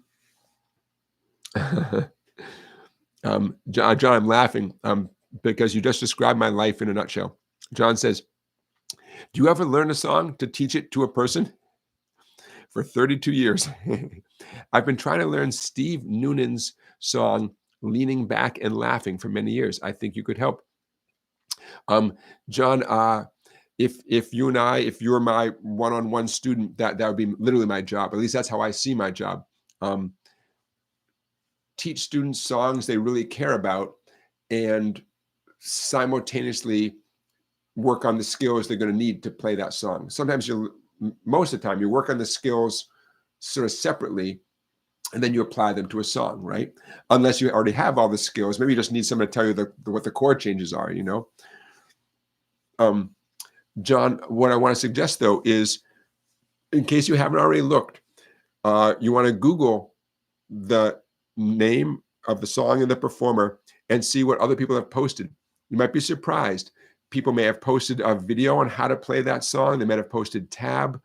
John, I'm laughing because you just described my life in a nutshell. John says, do you ever learn a song to teach it to a person? For 32 years. I've been trying to learn Steve Noonan's song, Leaning Back and Laughing, for many years. I think you could help. John, if you're my one-on-one student, that would be literally my job. At least that's how I see my job. Teach students songs they really care about, and simultaneously work on the skills they're going to need to play that song. Sometimes most of the time you work on the skills sort of separately, and then you apply them to a song, right? Unless you already have all the skills. Maybe you just need someone to tell you what the chord changes are, you know? John, what I want to suggest, though, is in case you haven't already looked, you want to Google the name of the song and the performer and see what other people have posted. You might be surprised. People may have posted a video on how to play that song. They might have posted tab.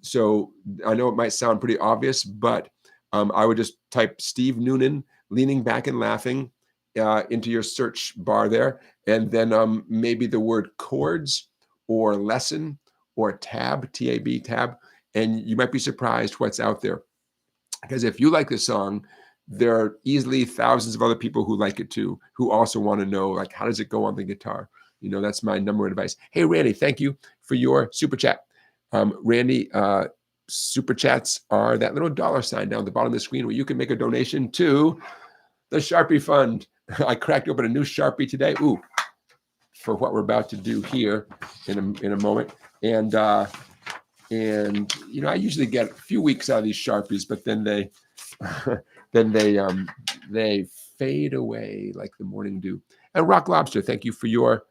So I know it might sound pretty obvious, but I would just type Steve Noonan leaning back and laughing into your search bar there, and then maybe the word chords or lesson or tab, T-A-B, tab, and you might be surprised what's out there. Because if you like this song, there are easily thousands of other people who like it too, who also want to know, like, how does it go on the guitar? You know, that's my number one advice. Hey, Randy, thank you for your super chat. Randy, super chats are that little dollar sign down at the bottom of the screen where you can make a donation to the Sharpie Fund. I cracked open a new Sharpie today. Ooh, for what we're about to do here in a moment. And you know, I usually get a few weeks out of these Sharpies, but then they fade away like the morning dew. And Rock Lobster, thank you for your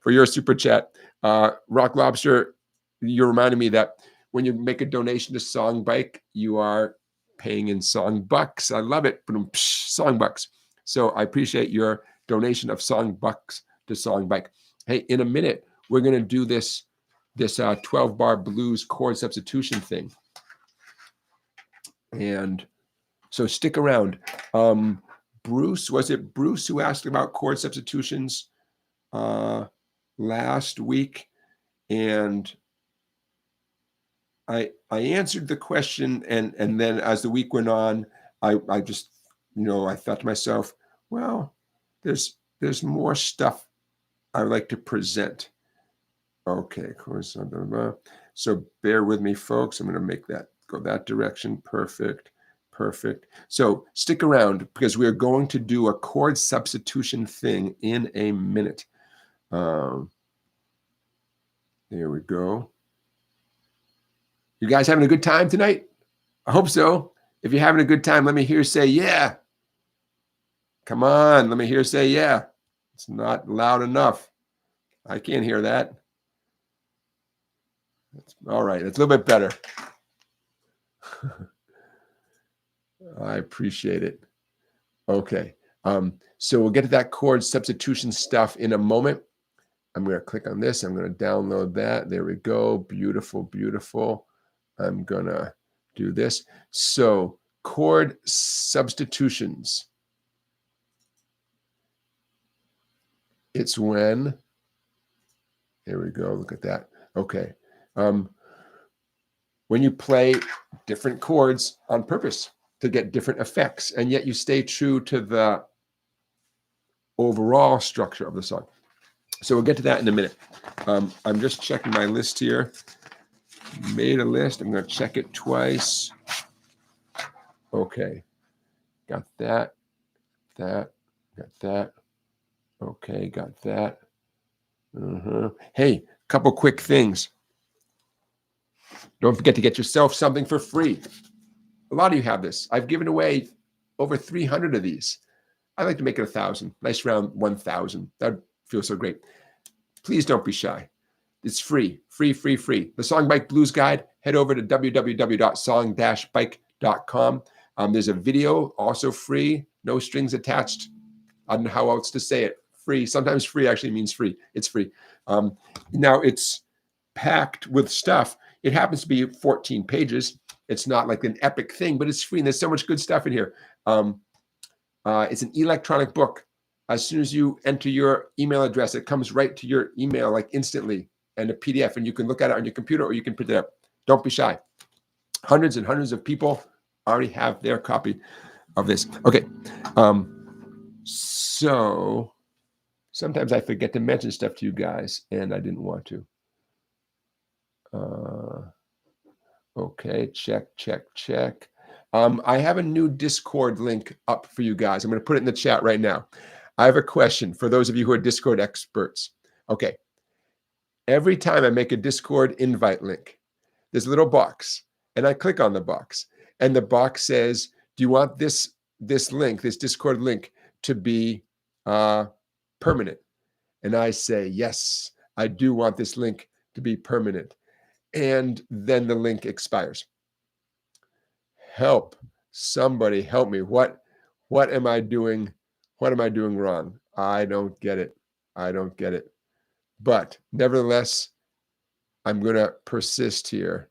for your super chat. Rock Lobster, you're reminding me that when you make a donation to SongBike, you are paying in song bucks. I love it. Song bucks. So I appreciate your donation of song bucks to SongBike. Hey, in a minute, we're going to do this 12-bar blues chord substitution thing. And so stick around. Bruce, was it Bruce who asked about chord substitutions last week? And I answered the question, and then as the week went on, I just, you know, I thought to myself, well, there's more stuff I would like to present. Okay, of course. So bear with me, folks. I'm going to make that go that direction. Perfect. So stick around because we are going to do a chord substitution thing in a minute. There we go. You guys having a good time tonight? I hope so. If you're having a good time, let me hear say yeah. Come on, let me hear say yeah. It's not loud enough. I can't hear that. All right, it's a little bit better. I appreciate it. Okay, so we'll get to that chord substitution stuff in a moment. I'm going to click on this. I'm going to download that. There we go. Beautiful, beautiful. I'm going to do this. So chord substitutions. It's when, there we go. Look at that. Okay. When you play different chords on purpose to get different effects, and yet you stay true to the overall structure of the song. So we'll get to that in a minute. I'm just checking my list here. Made a list. I'm going to check it twice. Okay. Got that. Got that. Okay, got that. Hey, couple quick things. Don't forget to get yourself something for free. A lot of you have this. I've given away over 300 of these. I like to make it 1,000. Nice round 1,000. That feels so great. Please don't be shy. It's free. The SongBike Blues Guide. Head over to www.song-bike.com. There's a video, also free, no strings attached. I don't know how else to say it. Free. Sometimes free actually means free. It's free. Now it's packed with stuff. It happens to be 14 pages. It's not like an epic thing, but it's free. And there's so much good stuff in here. It's an electronic book. As soon as you enter your email address, it comes right to your email like instantly, and a PDF, and you can look at it on your computer or you can print it up. Don't be shy. Hundreds and hundreds of people already have their copy of this. Okay. So Sometimes I forget to mention stuff to you guys, and I didn't want to. Okay, check. I have a new Discord link up for you guys. I'm going to put it in the chat right now. I have a question for those of you who are Discord experts. Okay. Every time I make a Discord invite link, there's a little box, and I click on the box, and the box says, do you want this link, this Discord link, to be permanent? And I say, yes, I do want this link to be permanent. And then the link expires. Help. Somebody help me. What am I doing? What am I doing wrong? I don't get it. But nevertheless, I'm going to persist here.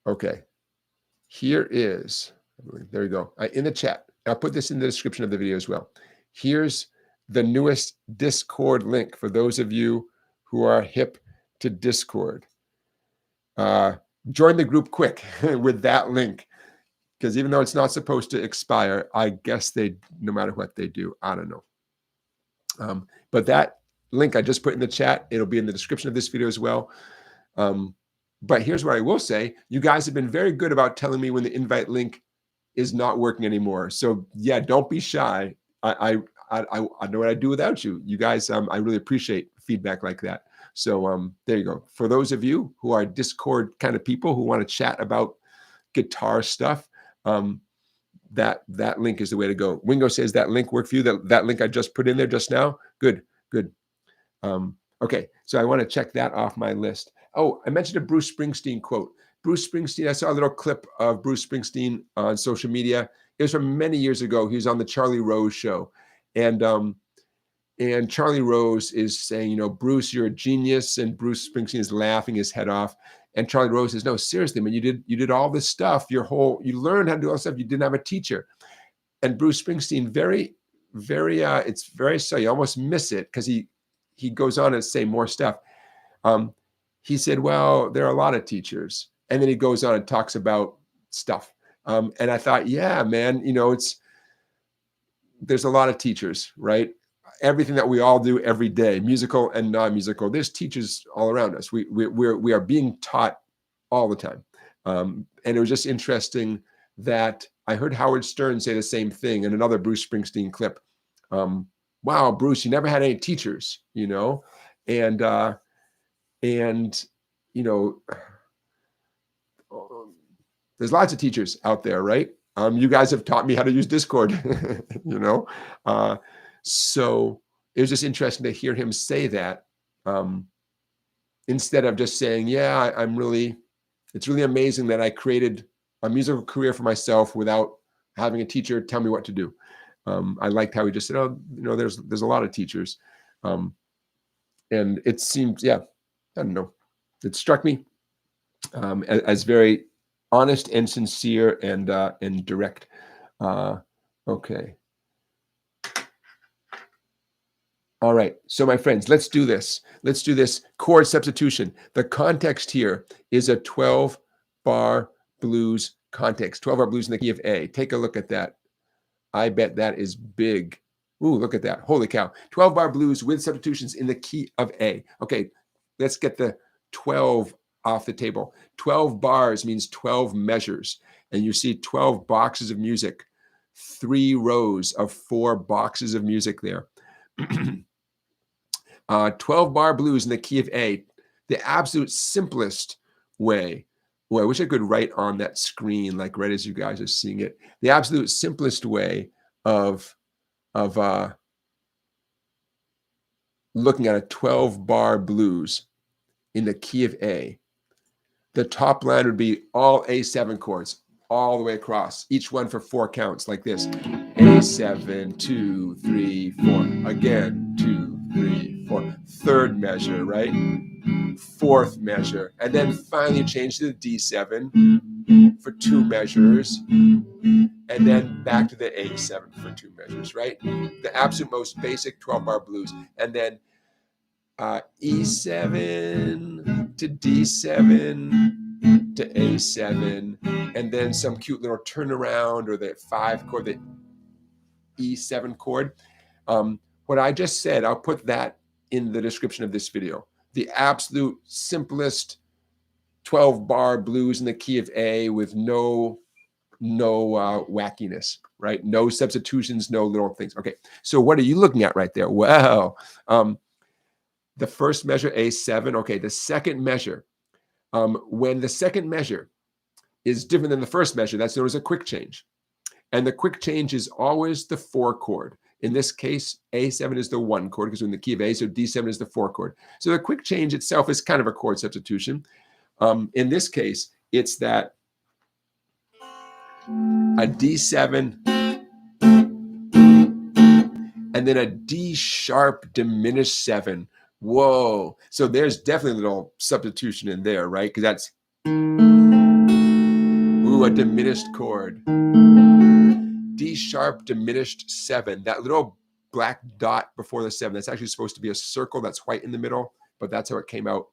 Okay. Here is, there you go. In the chat. I'll put this in the description of the video as well. Here's the newest Discord link for those of you who are hip to Discord. Join the group quick with that link, because even though it's not supposed to expire, I guess no matter what they do, I don't know. But that link I just put in the chat, it'll be in the description of this video as well. But here's what I will say. You guys have been very good about telling me when the invite link is not working anymore. So yeah, don't be shy. I know what I'd do without you. You guys, I really appreciate feedback like that. So there you go. For those of you who are Discord kind of people who want to chat about guitar stuff, that link is the way to go. Wingo says that link worked for you. That link I just put in there just now. Good. Okay, so I want to check that off my list. Oh, I mentioned a Bruce Springsteen quote. Bruce Springsteen, I saw a little clip of Bruce Springsteen on social media. It was from many years ago. He was on the Charlie Rose show. And Charlie Rose is saying, you know, Bruce, you're a genius. And Bruce Springsteen is laughing his head off. And Charlie Rose says, no, seriously, man, you did all this stuff. You learned how to do all this stuff. You didn't have a teacher. And Bruce Springsteen, very, it's very so you almost miss it, because he goes on to say more stuff. He said, well, there are a lot of teachers. And then he goes on and talks about stuff. And I thought, yeah, man, you know, there's a lot of teachers, right? Everything that we all do every day, musical and non-musical, there's teachers all around us. We are being taught all the time. And it was just interesting that I heard Howard Stern say the same thing in another Bruce Springsteen clip. Wow, Bruce, you never had any teachers, you know? And you know, there's lots of teachers out there, right? You guys have taught me how to use Discord, you know? So it was just interesting to hear him say that, instead of just saying, yeah, it's really amazing that I created a musical career for myself without having a teacher tell me what to do. I liked how he just said, oh, you know, there's a lot of teachers. And it seems, yeah, I don't know. It struck me as very honest and sincere and direct. Okay. All right. So my friends, let's do this. Let's do this chord substitution. The context here is a 12-bar blues context, 12-bar blues in the key of A. Take a look at that. I bet that is big. Ooh, look at that. Holy cow. 12-bar blues with substitutions in the key of A. Okay, let's get the 12 off the table. 12 bars means 12 measures. And you see 12 boxes of music, 3 rows of 4 boxes of music there. 12-bar blues in the key of A. The absolute simplest way. Boy, I wish I could write on that screen, like right as you guys are seeing it. The absolute simplest way of looking at a 12-bar blues in the key of A. The top line would be all A7 chords all the way across, each one for 4 counts like this. A7, 2, 3, 4. Again, 2, 3, 4. Third measure, right? Fourth measure. And then finally you change to the D7 for 2 measures. And then back to the A7 for 2 measures, right? The absolute most basic 12-bar blues. And then E7 to D7 to A7, and then some cute little turnaround or the 5 chord, the E7 chord. What I just said, I'll put that in the description of this video. The absolute simplest 12-bar blues in the key of A with no wackiness, right? No substitutions, no little things. Okay, so what are you looking at right there? Well, the first measure, A7. Okay, the second measure. When the second measure is different than the first measure, that's known as a quick change. And the quick change is always the 4 chord. In this case, A7 is the 1 chord because we're in the key of A, so D7 is the 4 chord. So the quick change itself is kind of a chord substitution. In this case, it's that a D7 and then a D sharp diminished 7. Whoa. So there's definitely a little substitution in there, right? Because that's a diminished chord. D sharp diminished 7. That little black dot before the 7, that's actually supposed to be a circle that's white in the middle, but that's how it came out.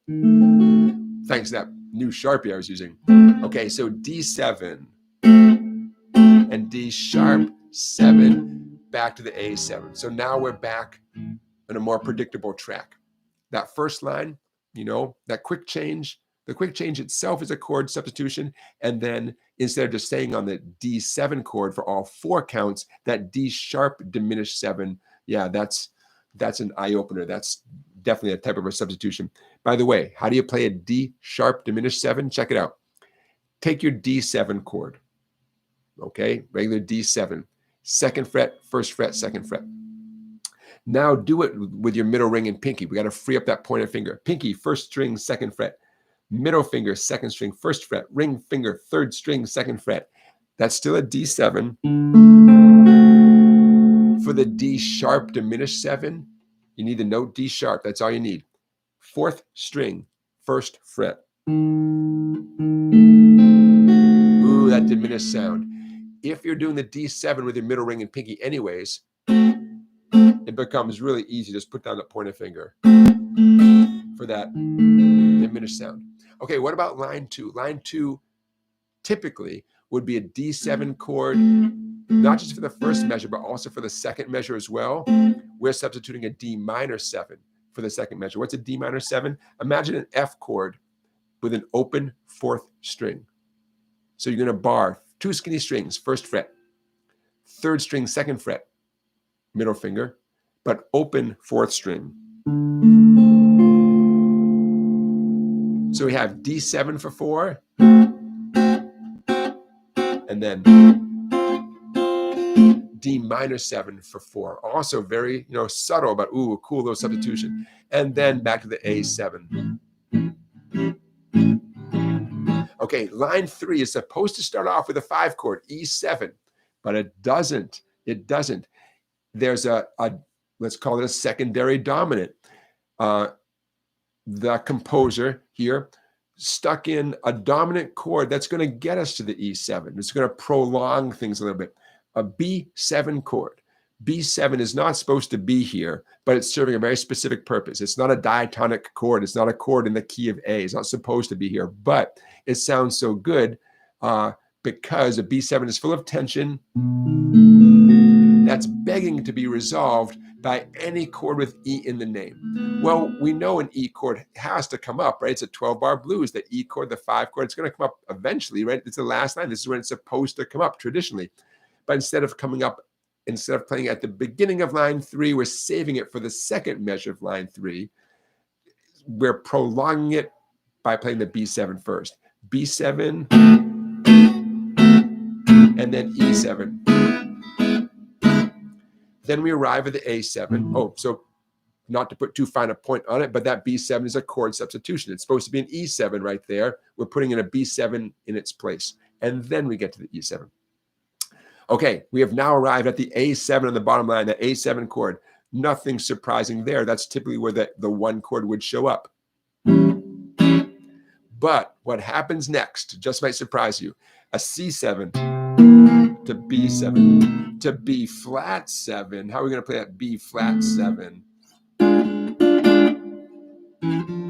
Thanks to that new Sharpie I was using. Okay, so D7 and D sharp 7 back to the A7. So now we're back in a more predictable track. That first line, that quick change, the quick change itself is a chord substitution. And then instead of just staying on the D7 chord for all 4 counts, that D sharp diminished 7, yeah, that's an eye opener. That's definitely a type of a substitution. By the way, how do you play a D sharp diminished 7? Check it out. Take your D7 chord. Okay, regular D7, 2nd fret, 1st fret, 2nd fret. Now do it with your middle ring and pinky. We got to free up that pointer finger. Pinky, 1st string, 2nd fret. Middle finger, 2nd string, 1st fret. Ring finger, 3rd string, 2nd fret. That's still a D7. For the D sharp diminished 7, you need the note D sharp. That's all you need. 4th string, 1st fret. Ooh, that diminished sound. If you're doing the D7 with your middle ring and pinky anyways, it becomes really easy. Just put down the pointer finger for that diminished sound. Okay, what about line 2? Line 2 typically would be a D7 chord, not just for the first measure, but also for the second measure as well. We're substituting a D minor 7 for the second measure. What's a D minor 7? Imagine an F chord with an open 4th string. So you're going to bar 2 skinny strings, 1st fret, 3rd string, 2nd fret, middle finger, but open 4th string. So we have D7 for 4, and then D minor 7 for 4. Also very, subtle, but ooh, cool little substitution. And then back to the A7. Okay, line 3 is supposed to start off with a 5 chord, E7, but it doesn't. It doesn't. There's a let's call it a secondary dominant. The composer here stuck in a dominant chord that's going to get us to the E7. It's going to prolong things a little bit. A B7 chord. B7 is not supposed to be here, but it's serving a very specific purpose. It's not a diatonic chord. It's not a chord in the key of A. It's not supposed to be here, but it sounds so good because a B7 is full of tension that's begging to be resolved by any chord with E in the name. Well, we know an E chord has to come up, right? It's a 12-bar blues. The E chord, the 5 chord, it's going to come up eventually, right? It's the last line. This is when it's supposed to come up traditionally. But instead of playing at the beginning of line 3, we're saving it for the second measure of line 3. We're prolonging it by playing the B7 first. B7, and then E7. Then we arrive at the A7. Oh, so not to put too fine a point on it, but that B7 is a chord substitution. It's supposed to be an E7 right there. We're putting in a B7 in its place. And then we get to the E7. Okay, we have now arrived at the A7 on the bottom line, the A7 chord. Nothing surprising there. That's typically where the 1 chord would show up. But what happens next just might surprise you. A C7 to B7 to B flat 7. How are we going to play that B flat 7?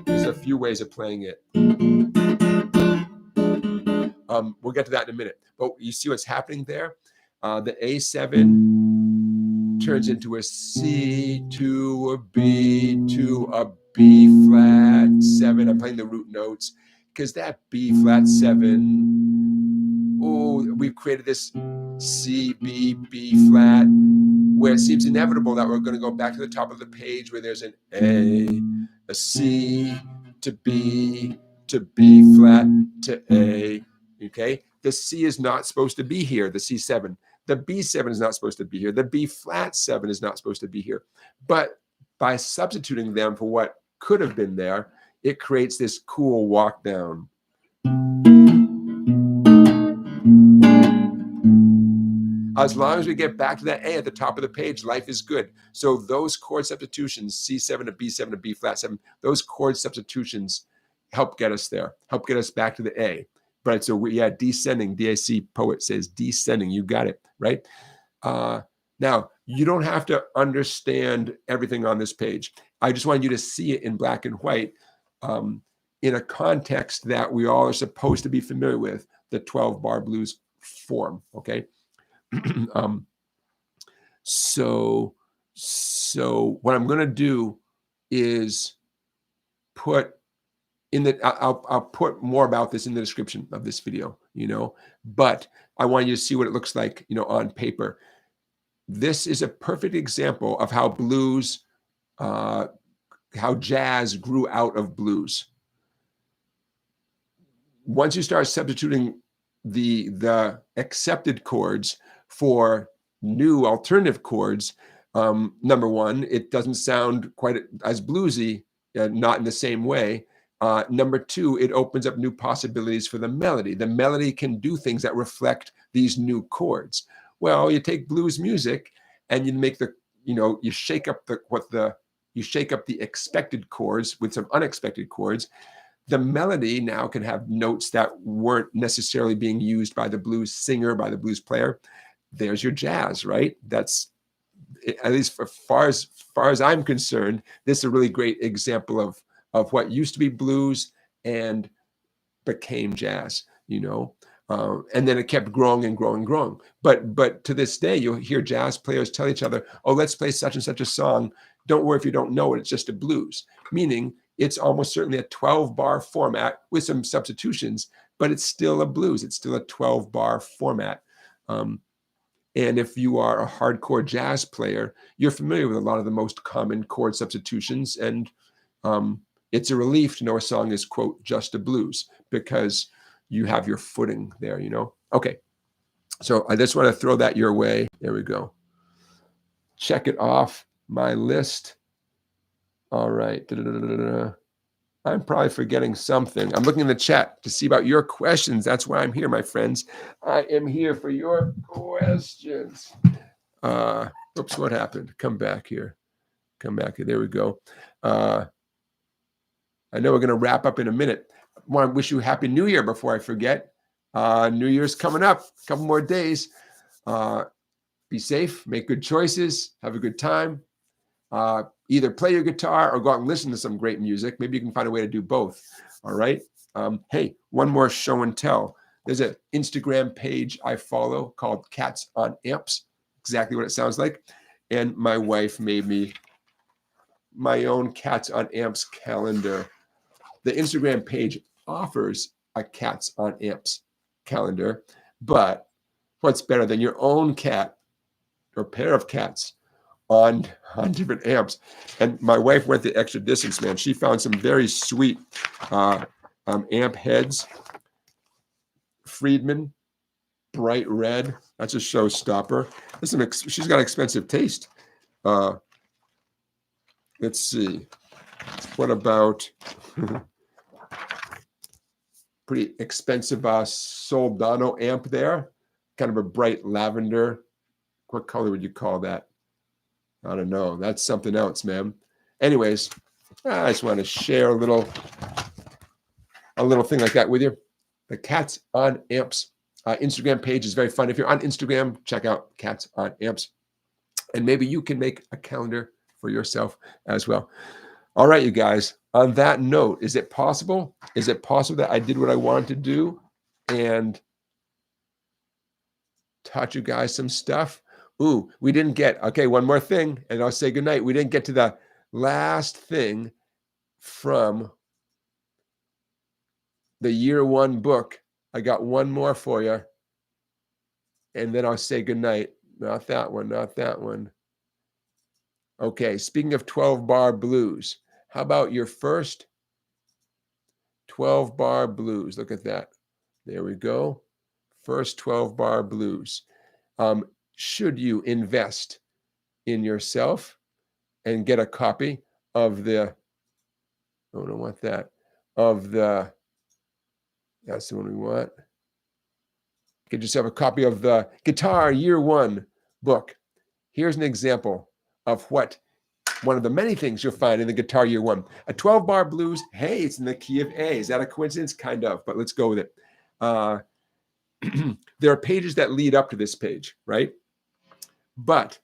There's a few ways of playing it. We'll get to that in a minute. But you see what's happening there? The A7 turns into a C to a B to a B flat 7. I'm playing the root notes because that B flat 7, oh, we've created this C, B, B flat, where it seems inevitable that we're going to go back to the top of the page where there's an a C to B flat to A, okay? The C is not supposed to be here, the C7. The B7 is not supposed to be here. The B flat 7 is not supposed to be here. But by substituting them for what could have been there, it creates this cool walk down. As long as we get back to that A at the top of the page, life is good. So those chord substitutions, C7 to B7 to B flat 7, those chord substitutions help get us there, help get us back to the A. Right, so yeah, descending, DAC poet says descending, you got it, right? Now, you don't have to understand everything on this page. I just want you to see it in black and white in a context that we all are supposed to be familiar with, the 12-bar blues form, okay? So what I'm gonna do is put in the, I'll put more about this in the description of this video, you know, but I want you to see what it looks like, you know, on paper. This is a perfect example of how blues, how jazz grew out of blues. Once you start substituting the accepted chords for new alternative chords, number one, it doesn't sound quite as bluesy, not in the same way. Number two, it opens up new possibilities for the melody. The melody can do things that reflect these new chords. Well, you take blues music and you make the, you know, you shake up the expected chords with some unexpected chords. The melody now can have notes that weren't necessarily being used by the blues singer, by the blues player. There's your jazz, right? That's, at least as far as I'm concerned, this is a really great example of what used to be blues and became jazz, you know, and then it kept growing and growing and growing. But to this day, you'll hear jazz players tell each other, oh, let's play such and such a song. Don't worry if you don't know it, it's just a blues, meaning it's almost certainly a 12-bar format with some substitutions, but it's still a blues. It's still a 12-bar format. And if you are a hardcore jazz player, you're familiar with a lot of the most common chord substitutions, and it's a relief to know a song is, quote, just a blues, because you have your footing there, you know? Okay, so I just want to throw that your way. There we go. Check it off my list. All right. I'm probably forgetting something. I'm looking in the chat to see about your questions. That's why I'm here, my friends. I am here for your questions. Oops, what happened? Come back here. Come back here. There we go. I know we're going to wrap up in a minute. I want to wish you a Happy New Year before I forget. New Year's coming up. A couple more days. Be safe. Make good choices. Have a good time. Either play your guitar or go out and listen to some great music. Maybe you can find a way to do both. All right. Hey, one more show and tell. There's an Instagram page I follow called Cats on Amps. Exactly what it sounds like. And my wife made me my own Cats on Amps calendar. The Instagram page offers a Cats on Amps calendar, but what's better than your own cat or pair of cats on different amps? And my wife went the extra distance, man. She found some very sweet amp heads. Friedman, bright red. That's a showstopper. She's got expensive taste. Let's see. What about pretty expensive Soldano amp there? Kind of a bright lavender. What color would you call that? I don't know. That's something else, man. Anyways, I just want to share a little thing like that with you. The Cats on Amps Instagram page is very fun. If you're on Instagram, check out Cats on Amps. And maybe you can make a calendar for yourself as well. All right, you guys. On that note, is it possible? Is it possible that I did what I wanted to do and taught you guys some stuff? Ooh, we didn't get, okay, one more thing, and I'll say goodnight. We didn't get to the last thing from the year one book. I got one more for you, and then I'll say goodnight. Not that one, not that one. Okay, speaking of 12-bar blues, how about your first 12-bar blues? Look at that. There we go. First 12-bar blues. Should you invest in yourself and get a copy of the, oh, I don't want that, of the, that's the one we want. Get yourself a copy of the Guitar Year One book. Here's an example of what one of the many things you'll find in the Guitar Year One. A 12-bar blues, hey, it's in the key of A. Is that a coincidence? Kind of, but let's go with it. There are pages that lead up to this page, right? But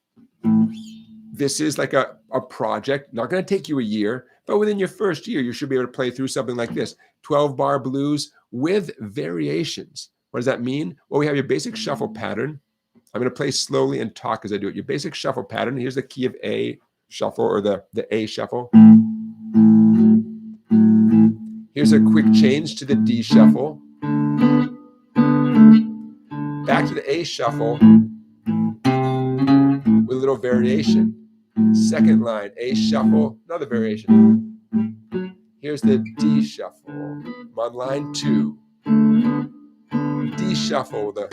this is like a project, not going to take you a year, but within your first year, you should be able to play through something like this. 12-bar blues with variations. What does that mean? Well, we have your basic shuffle pattern. I'm going to play slowly and talk as I do it. Your basic shuffle pattern. Here's the key of A shuffle, or the A shuffle. Here's a quick change to the D shuffle. Back to the A shuffle with a little variation. Second line, A shuffle, another variation. Here's the D shuffle. I'm on line 2. D shuffle, hear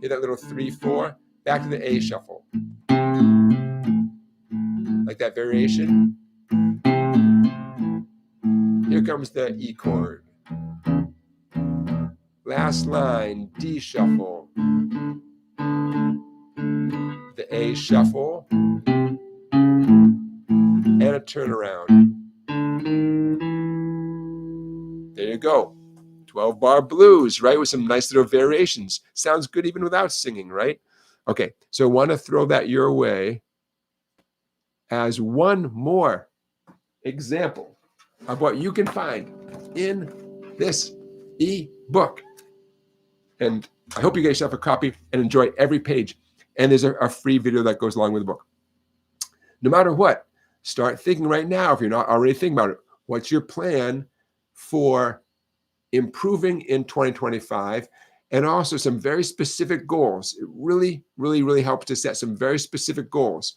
that little 3-4. Back to the A shuffle. Like that variation. Here comes the E chord. Last line, D shuffle. The A shuffle. And a turnaround. There you go. 12-bar blues, right? With some nice little variations. Sounds good even without singing, right? Okay, so I want to throw that your way as one more example of what you can find in this e-book. And I hope you get yourself a copy and enjoy every page. And there's a free video that goes along with the book. No matter what, start thinking right now, if you're not already thinking about it, what's your plan for improving in 2025, and also some very specific goals. It really, really, really helps to set some very specific goals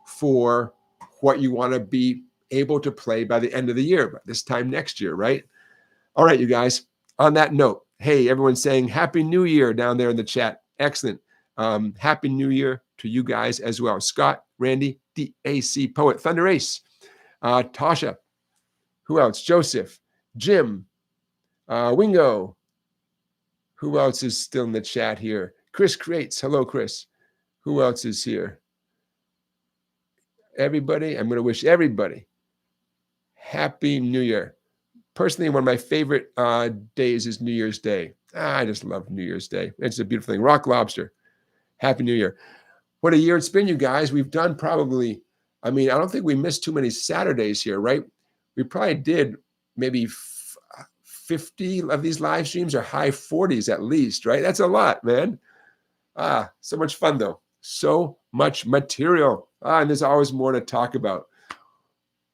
for what you want to be able to play by the end of the year, by this time next year, right? All right, you guys, on that note, hey, everyone's saying Happy New Year down there in the chat. Excellent. Happy New Year to you guys as well. Scott, Randy, DAC Poet, Thunder Ace, Tasha, who else? Joseph, Jim, Wingo. Who else is still in the chat here? Chris Creates. Hello, Chris. Who else is here? Everybody. I'm going to wish everybody Happy New Year. Personally, one of my favorite days is New Year's Day. I just love New Year's Day. It's a beautiful thing. Rock Lobster. Happy New Year. What a year it's been, you guys. We've done probably, I don't think we missed too many Saturdays here, right? We probably did maybe 50 of these live streams, or high 40s at least, right? That's a lot, man. So much fun, though. So much material. And there's always more to talk about.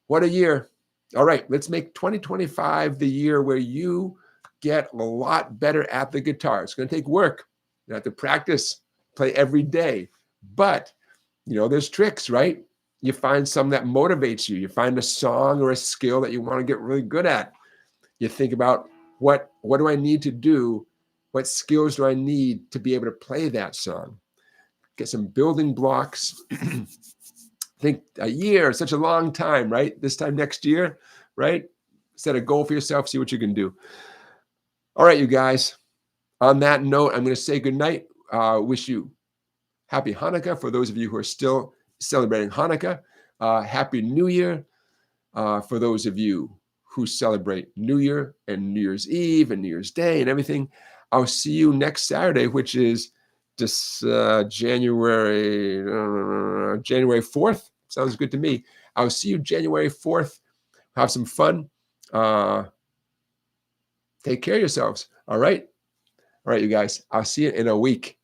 What a year. All right, let's make 2025 the year where you get a lot better at the guitar. It's going to take work. You have to practice, play every day. But, there's tricks, right? You find some that motivates you. You find a song or a skill that you want to get really good at. You think about what do I need to do? What skills do I need to be able to play that song? Get some building blocks. Think a year, such a long time, right? This time next year, right? Set a goal for yourself, see what you can do. All right, you guys. On that note, I'm going to say goodnight. Wish you Happy Hanukkah for those of you who are still celebrating Hanukkah. Happy New Year for those of you who celebrate New Year and New Year's Eve and New Year's Day and everything. I'll see you next Saturday, which is just January 4th. Sounds good to me. I'll see you January 4th. Have some fun. Take care of yourselves. All right. All right, you guys. I'll see you in a week.